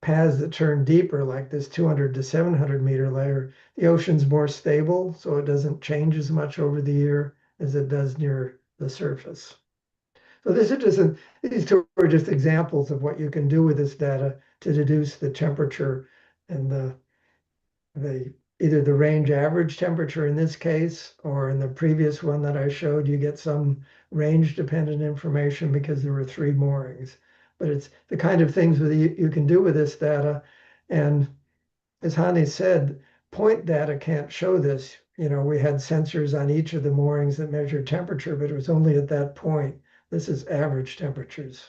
paths that turn deeper, like this 200 to 700 meter layer, the ocean's more stable, so it doesn't change as much over the year as it does near the surface. So these two are just examples of what you can do with this data to deduce the temperature and either the range average temperature in this case, or in the previous one that I showed, you get some range dependent information because there were 3 moorings. But it's the kind of things that you can do with this data. And as Hani said, point data can't show this. You know, we had sensors on each of the moorings that measured temperature, but it was only at that point. This is average temperatures.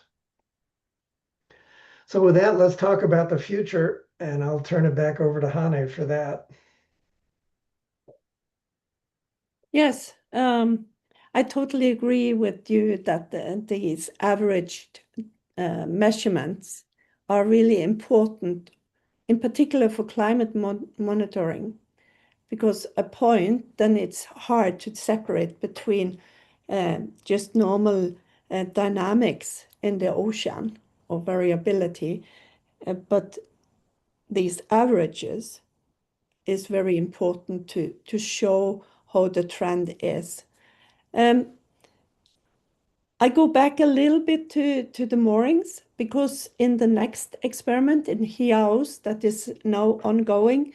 So with that, let's talk about the future, and I'll turn it back over to Hane for that. Yes, I totally agree with you that these averaged measurements are really important, in particular for climate monitoring, because a point, then it's hard to separate between just normal dynamics in the ocean or variability, but these averages is very important to show how the trend is. I go back a little bit to the moorings, because in the next experiment in Hiaus that is now ongoing,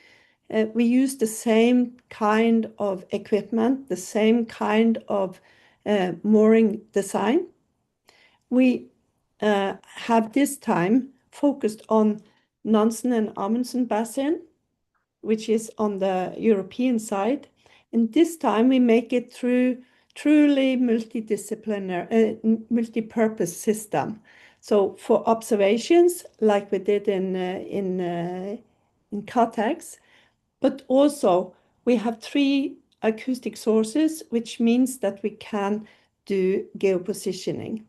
we use the same kind of equipment, the same kind of mooring design. We have this time focused on Nansen and Amundsen Basin, which is on the European side. And this time we make it through truly multidisciplinary, multi-purpose system. So for observations, like we did in Catex, but also we have 3 acoustic sources, which means that we can do geopositioning.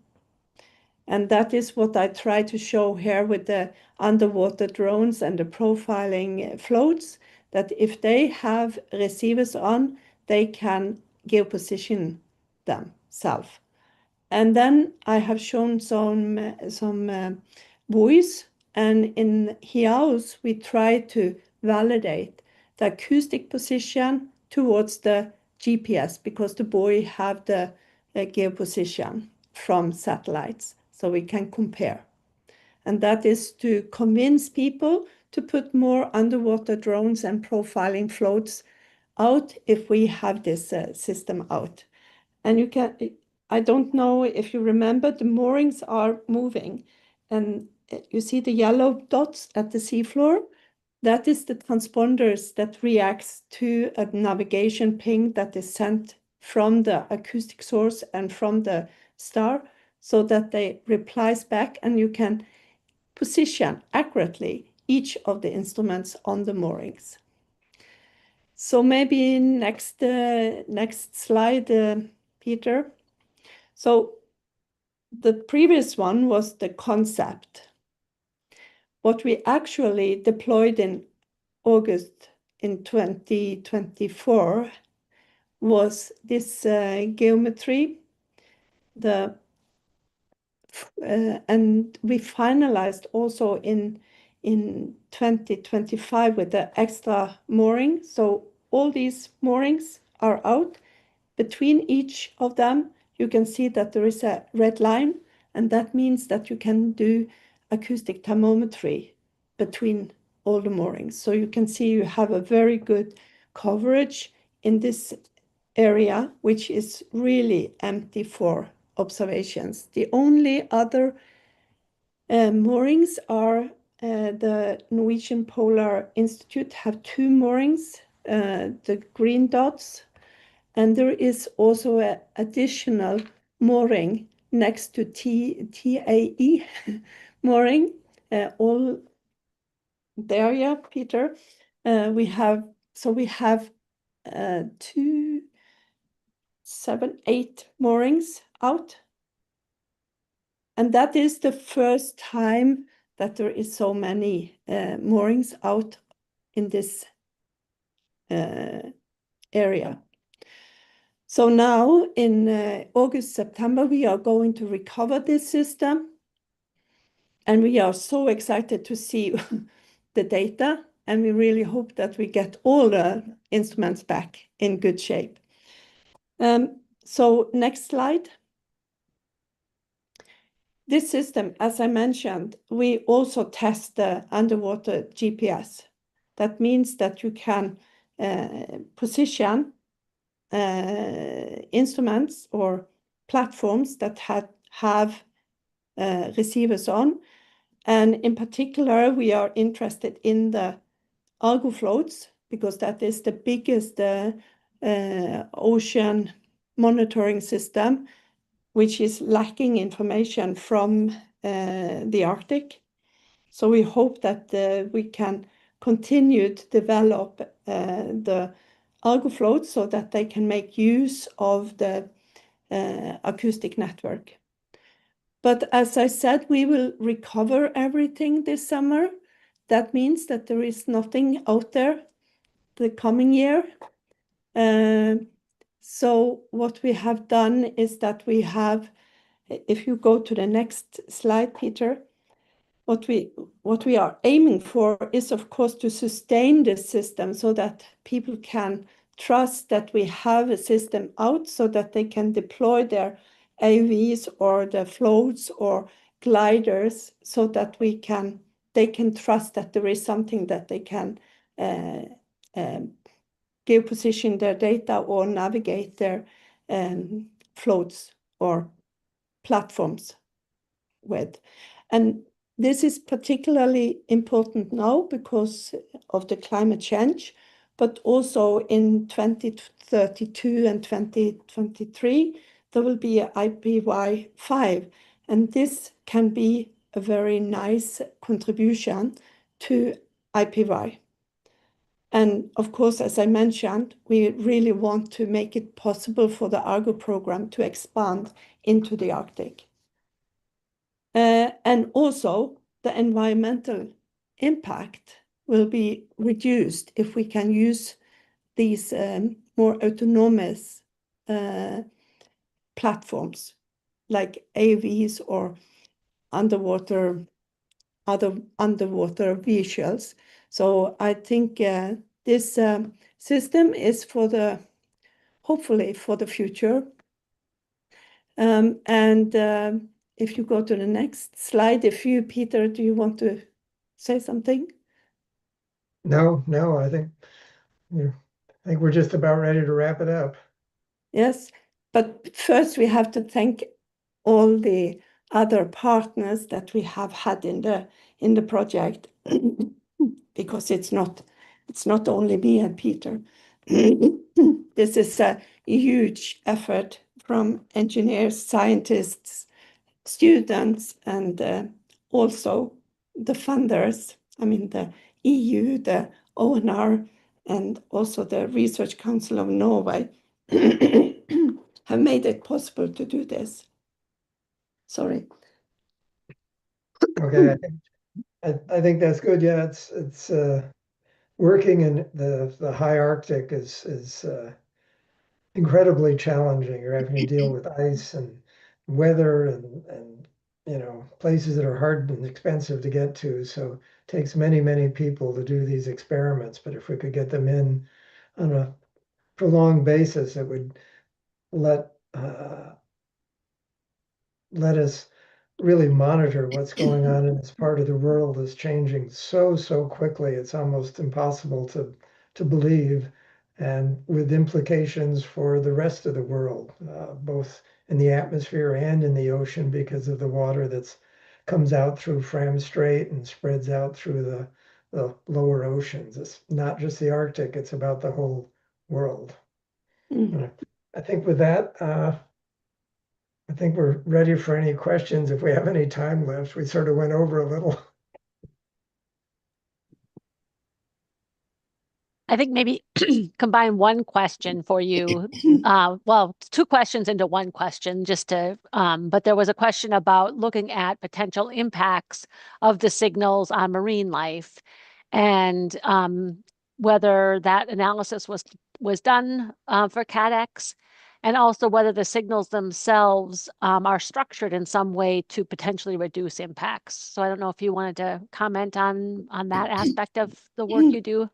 And that is what I try to show here with the underwater drones and the profiling floats, that if they have receivers on, they can geoposition themselves. And then I have shown some buoys, and in Hiaus we try to validate the acoustic position towards the GPS, because the buoy have the geoposition from satellites, so we can compare. And that is to convince people to put more underwater drones and profiling floats out if we have this system out. And you can, I don't know if you remember, the moorings are moving, and you see the yellow dots at the seafloor. That is the transponders that reacts to a navigation ping that is sent from the acoustic source and from the star, so that they replies back, and you can position accurately each of the instruments on the moorings. So maybe next slide, Peter. So the previous one was the concept. What we actually deployed in August in 2024 was this geometry, and we finalized also in in 2025 with the extra mooring. So all these moorings are out. Between each of them, you can see that there is a red line, and that means that you can do acoustic thermometry between all the moorings. So you can see you have a very good coverage in this area, which is really empty for observations. The only other moorings are the Norwegian Polar Institute have 2 moorings, the green dots, and there is also an additional mooring next to TAE mooring, all there, yeah, Peter. We have 2, 7, 8 moorings out. And that is the first time that there is so many moorings out in this area. So now in August, September, we are going to recover this system. And we are so excited to see the data. And we really hope that we get all the instruments back in good shape. So next slide. This system, as I mentioned, we also test the underwater GPS. That means that you can position instruments or platforms that have receivers on. And in particular, we are interested in the Argo floats because that is the biggest ocean monitoring system, which is lacking information from the Arctic. So we hope that we can continue to develop the Argo floats so that they can make use of the acoustic network. But as I said, we will recover everything this summer. That means that there is nothing out there the coming year. So what we have done is that we have, if you go to the next slide, Peter, what we are aiming for is, of course, to sustain this system so that people can trust that we have a system out so that they can deploy their AVs or the floats or gliders so that they can trust that there is something that they can geoposition their data or navigate their floats or platforms with. And this is particularly important now because of the climate change, but also in 2032 and 2023, there will be an IPY5, and this can be a very nice contribution to IPY. And of course, as I mentioned, we really want to make it possible for the Argo program to expand into the Arctic. And also, the environmental impact will be reduced if we can use these more autonomous platforms like AVs or other underwater visuals. So I think this system is hopefully for the future. If you go to the next slide, Peter, do you want to say something? No, I think we're just about ready to wrap it up. Yes, but first we have to thank all the other partners that we have had in the project because it's not only me and Peter. This is a huge effort from engineers, scientists, students, and also the funders. I mean, the EU, the ONR, and also the Research Council of Norway have made it possible to do this. Sorry. Okay, I think that's good. Yeah, it's working in the high Arctic is incredibly challenging. You're having to deal with ice and weather and places that are hard and expensive to get to. So it takes many, many people to do these experiments. But if we could get them in on a prolonged basis, it would let let us really monitor what's going on in this part of the world is changing so quickly. It's almost impossible to believe, and with implications for the rest of the world, both in the atmosphere and in the ocean because of the water that's comes out through Fram Strait and spreads out through the lower oceans. It's not just the Arctic, it's about the whole world. I think with that, I think we're ready for any questions if we have any time left. We sort of went over a little. I think maybe combine one question for you. Well, two questions into one question just to, but there was a question about looking at potential impacts of the signals on marine life and whether that analysis was done for CADEX, and also whether the signals themselves are structured in some way to potentially reduce impacts. So I don't know if you wanted to comment on that aspect of the work you do.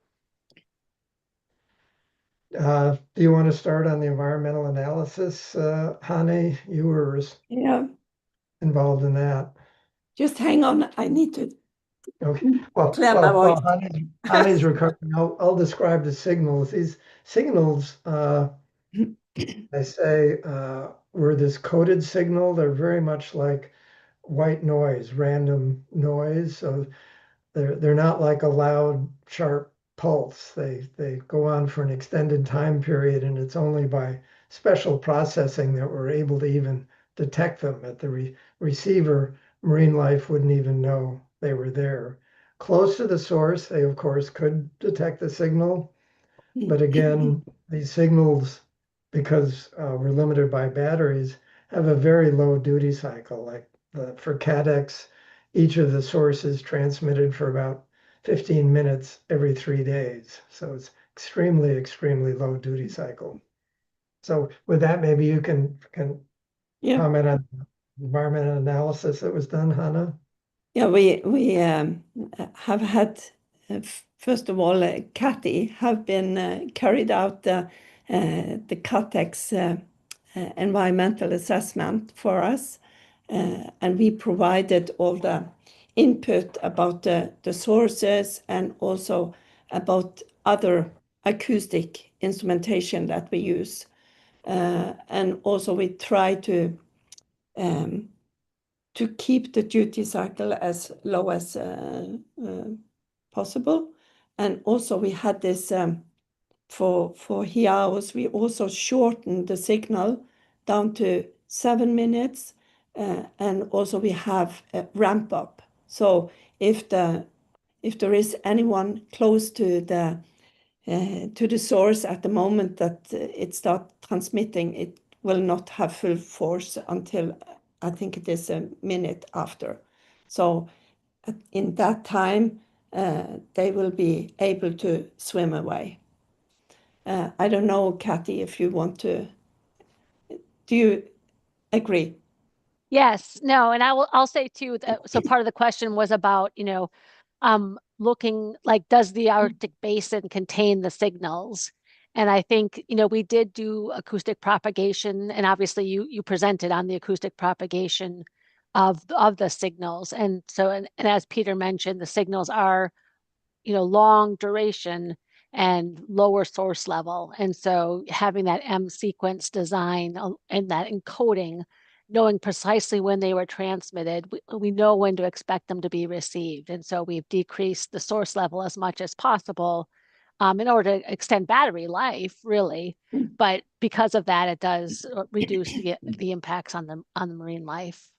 Do you want to start on the environmental analysis, Hane? You were involved in that. Just hang on. I need to. Okay. Well, clear my voice. Hane's recovering. I'll describe the signals. These signals, I say, were this coded signal. They're very much like white noise, random noise. So they're not like a loud, sharp pulse. They go on for an extended time period, and it's only by special processing that we're able to even detect them. At the receiver, marine life wouldn't even know they were there. Close to the source, they of course could detect the signal, but again, these signals, because we're limited by batteries, have a very low duty cycle. Like for CADEX, each of the sources transmitted for about 15 minutes every 3 days. So it's extremely low duty cycle. So with that, maybe you can comment on the environmental analysis that was done, Hannah. Yeah, we have had, first of all, Kathy have been carried out the CATEX environmental assessment for us, and we provided all the input about the sources and also about other acoustic instrumentation that we use. And also we try to keep the duty cycle as low as possible. And also we had this for HIAOs, we also shortened the signal down to 7 minutes, and also we have a ramp up. So if there is anyone close to the source at the moment that it starts transmitting, it will not have full force until I think it is a minute after. So in that time, they will be able to swim away. I don't know, Kathy, if you want to. Do you agree? Yes, no, and I'll say too that so part of the question was about, looking like, does the Arctic Basin contain the signals? And I think, we did do acoustic propagation, and obviously you presented on the acoustic propagation of the signals. And so, and as Peter mentioned, the signals are, long duration and lower source level. And so having that M sequence design and that encoding, knowing precisely when they were transmitted, we know when to expect them to be received. And so we've decreased the source level as much as possible in order to extend battery life, really. But because of that, it does reduce the impacts on the marine life.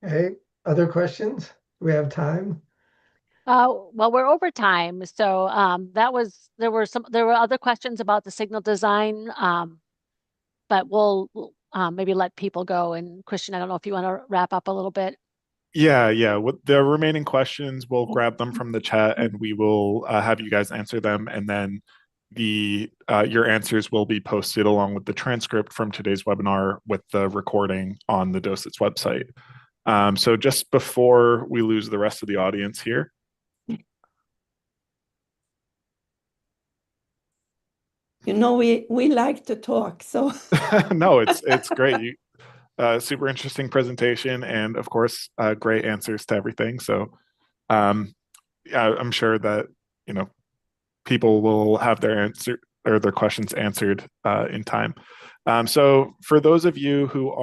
Okay, other questions? We have time. Well, we're over time, so there were other questions about the signal design, but we'll maybe let people go. And Christian, I don't know if you want to wrap up a little bit. Yeah. With the remaining questions, we'll grab them from the chat and we will have you guys answer them. And then your answers will be posted along with the transcript from today's webinar with the recording on the DOSITS website. So just before we lose the rest of the audience here, you know, we like to talk, so no, it's great. Super interesting presentation, and of course, great answers to everything. So, yeah, I'm sure that people will have their answer or their questions answered in time. So, for those of you who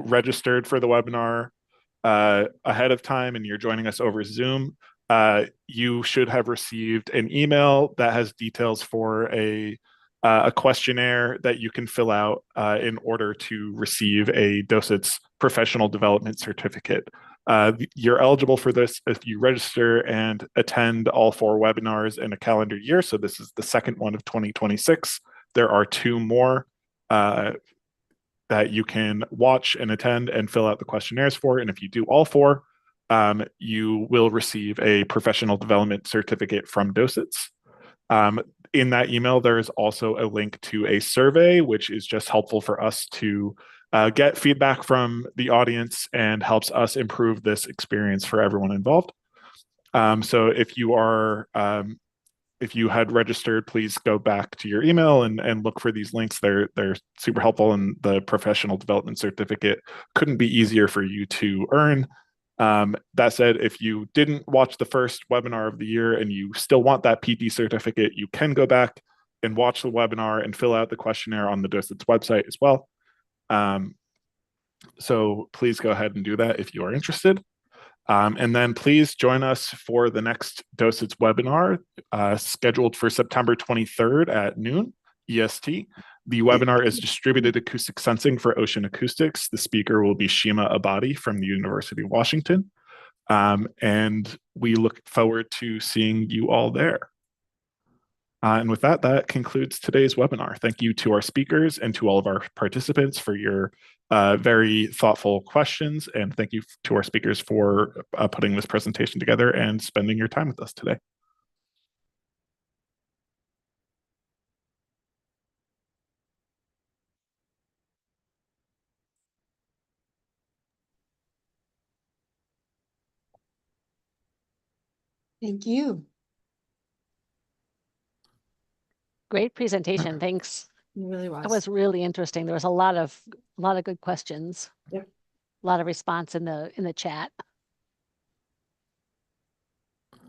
registered for the webinar ahead of time and you're joining us over Zoom, you should have received an email that has details for a questionnaire that you can fill out in order to receive a DOSITS professional development certificate. You're eligible for this if you register and attend all 4 webinars in a calendar year. So this is the second one of 2026. There are 2 more that you can watch and attend and fill out the questionnaires for. And if you do all 4, you will receive a professional development certificate from DOSITS. In that email, there is also a link to a survey, which is just helpful for us to get feedback from the audience and helps us improve this experience for everyone involved. So if you had registered, please go back to your email and look for these links. They're super helpful, and the professional development certificate couldn't be easier for you to earn. That said, if you didn't watch the first webinar of the year and you still want that PT certificate, you can go back and watch the webinar and fill out the questionnaire on the DOSITS website as well. So please go ahead and do that if you are interested. And then please join us for the next DOSITS webinar scheduled for September 23rd at noon EST. The webinar is Distributed Acoustic Sensing for Ocean Acoustics. The speaker will be Shima Abadi from the University of Washington. And we look forward to seeing you all there. And with that, that concludes today's webinar. Thank you to our speakers and to all of our participants for your very thoughtful questions. And thank you to our speakers for putting this presentation together and spending your time with us today. Thank you. Great presentation. Thanks. It really was. It was really interesting. There was a lot of good questions. Yep. A lot of response in the chat.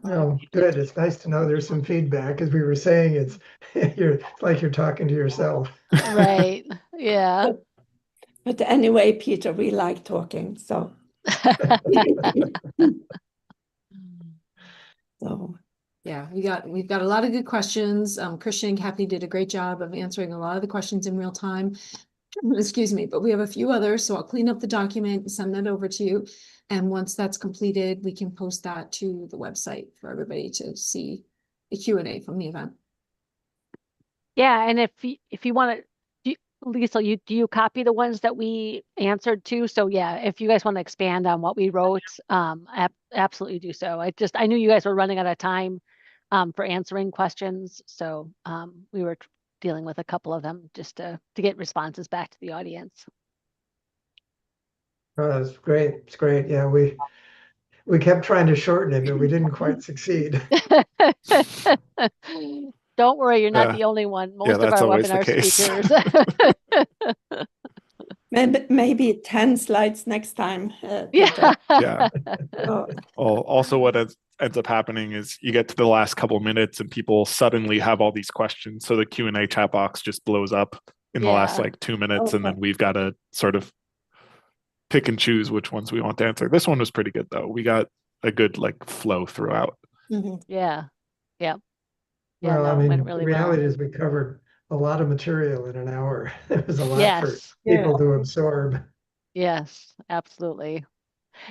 Oh, good. It's nice to know there's some feedback. As we were saying, it's like you're talking to yourself. Right. Yeah. but anyway, Peter, we like talking, so so Yeah, we've got a lot of good questions. Christian and Kathy did a great job of answering a lot of the questions in real time. Excuse me, but we have a few others, so I'll clean up the document and send that over to you. And once that's completed, we can post that to the website for everybody to see the Q&A from the event. Yeah, and if you want to, Lisa, do you copy the ones that we answered too? So yeah, if you guys want to expand on what we wrote, absolutely do so. I knew you guys were running out of time for answering questions, so we were dealing with a couple of them just to get responses back to the audience. Oh, that's great. It's great. Yeah, we kept trying to shorten it, but we didn't quite succede. Don't worry, you're not the only one. Most of our webinar speakers. maybe 10 slides next time. Yeah. Yeah. Oh. Also, what ends up happening is you get to the last couple of minutes and people suddenly have all these questions. So the Q&A chat box just blows up in the last like 2 minutes. Okay. And then we've got to sort of pick and choose which ones we want to answer. This one was pretty good though. We got a good like flow throughout. Mm-hmm. Yeah. Yeah. Well, no, I mean, really the reality is we covered a lot of material in an hour. It was a lot for Yes. people to absorb. Yes, absolutely.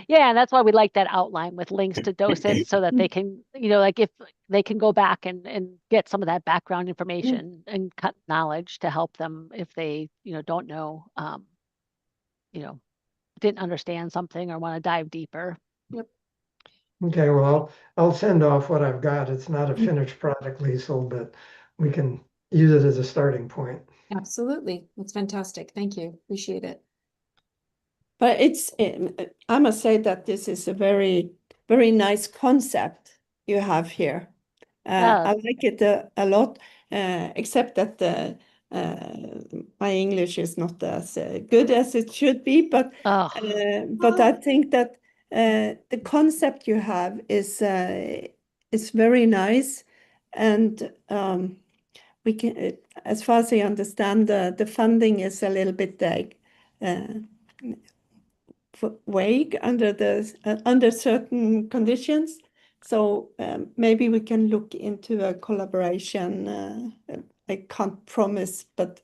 Yeah, and that's why we like that outline with links to DOSITS so that they can, like if they can go back and get some of that background information and cut knowledge to help them if they, don't know, didn't understand something or want to dive deeper. Yep. Okay, well, I'll send off what I've got. It's not a finished product, Liesl, but we can use it as a starting point. Absolutely. That's fantastic. Thank you. Appreciate it. But I must say that this is a very, very nice concept you have here. I like it a lot, except that my English is not as good as it should be. But I think that the concept you have is very nice, and we can, as far as I understand, the funding is a little bit vague under certain conditions. So maybe we can look into a collaboration. I can't promise, but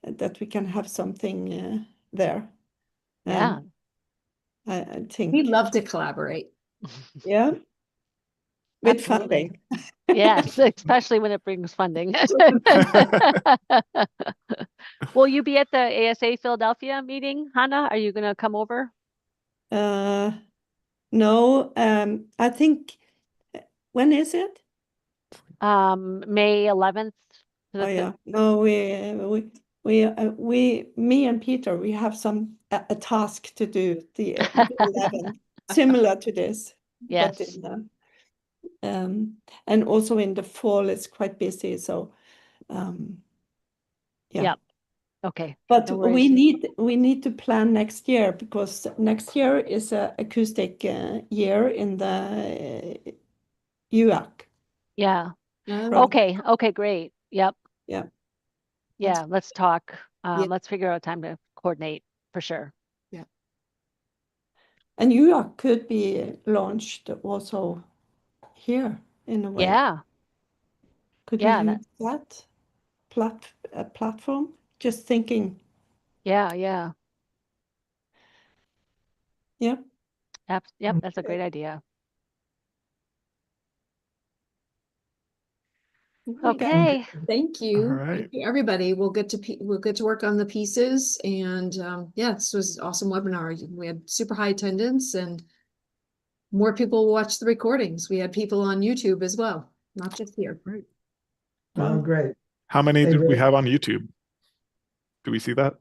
that we can have something there. Yeah. I think We'd love to collaborate. yeah, with Absolutely. funding. Yes, especially when it brings funding. Will you be at the ASA Philadelphia meeting, Hannah? Are you going to come over? No, I think, when is it? May 11th. Oh yeah, no, me and Peter, we have a task to do the 11th, similar to this. Yes. But and also in the fall it's quite busy, so yeah. Yep. Okay. But No we worries. need to plan next year, because next year is a acoustic year in the UAC. Yeah. Right. Okay. Okay, great. Yep. Yeah. Yeah, let's talk. Yeah. Let's figure out time to coordinate for sure. And UAC could be launched also here in a way. Yeah. Could we Yeah, use that platform? Just thinking. yeah. Yeah. Yep, that's a great idea. Okay. Thank you. All right. Thank you, everybody. We'll get to work on the pieces, and yeah, this was an awesome webinar. We had super high attendance, and more people watch the recordings. We had people on YouTube as well, not just here. Great. Oh, great. How many Hey, do we Rick. have on YouTube? Do we see that?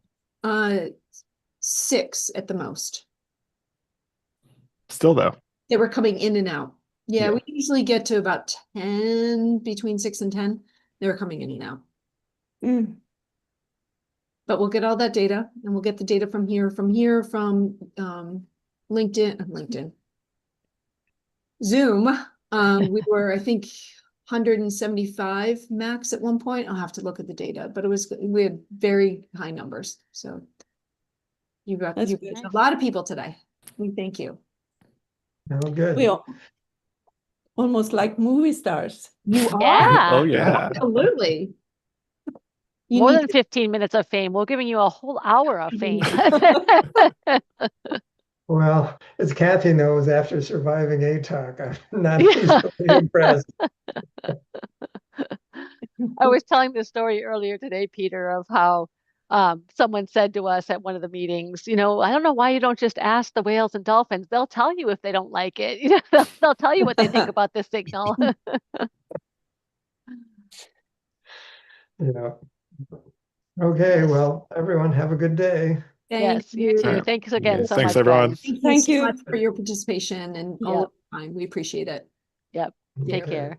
6 at the most. Still though. They were coming in and out. Yeah, Yeah. we usually get to about 10, between 6 and 10. They were coming in and out. But we'll get all that data, and we'll get the data from LinkedIn, Zoom. We were, I think, 175 max at one point. I'll have to look at the data, but we had very high numbers. So you got That's a good. lot of people today. We thank you. Oh, good. We are almost like movie stars. You are. Yeah. Oh yeah. Absolutely. More than 15 minutes of fame. We're giving you a whole hour of fame. Well, as Kathy knows, after surviving ATOC, I'm not easily impressed. I was telling this story earlier today, Peter, of how someone said to us at one of the meetings, I don't know why you don't just ask the whales and dolphins. They'll tell you if they don't like it. They'll tell you what they think about the signal. Yeah. Okay, well, everyone have a good day. Yes, you too. Right. Thanks again so Thanks, much, everyone. guys. Thank you Thank so you. much for your participation and all of the time. We appreciate it. Yep. Take care.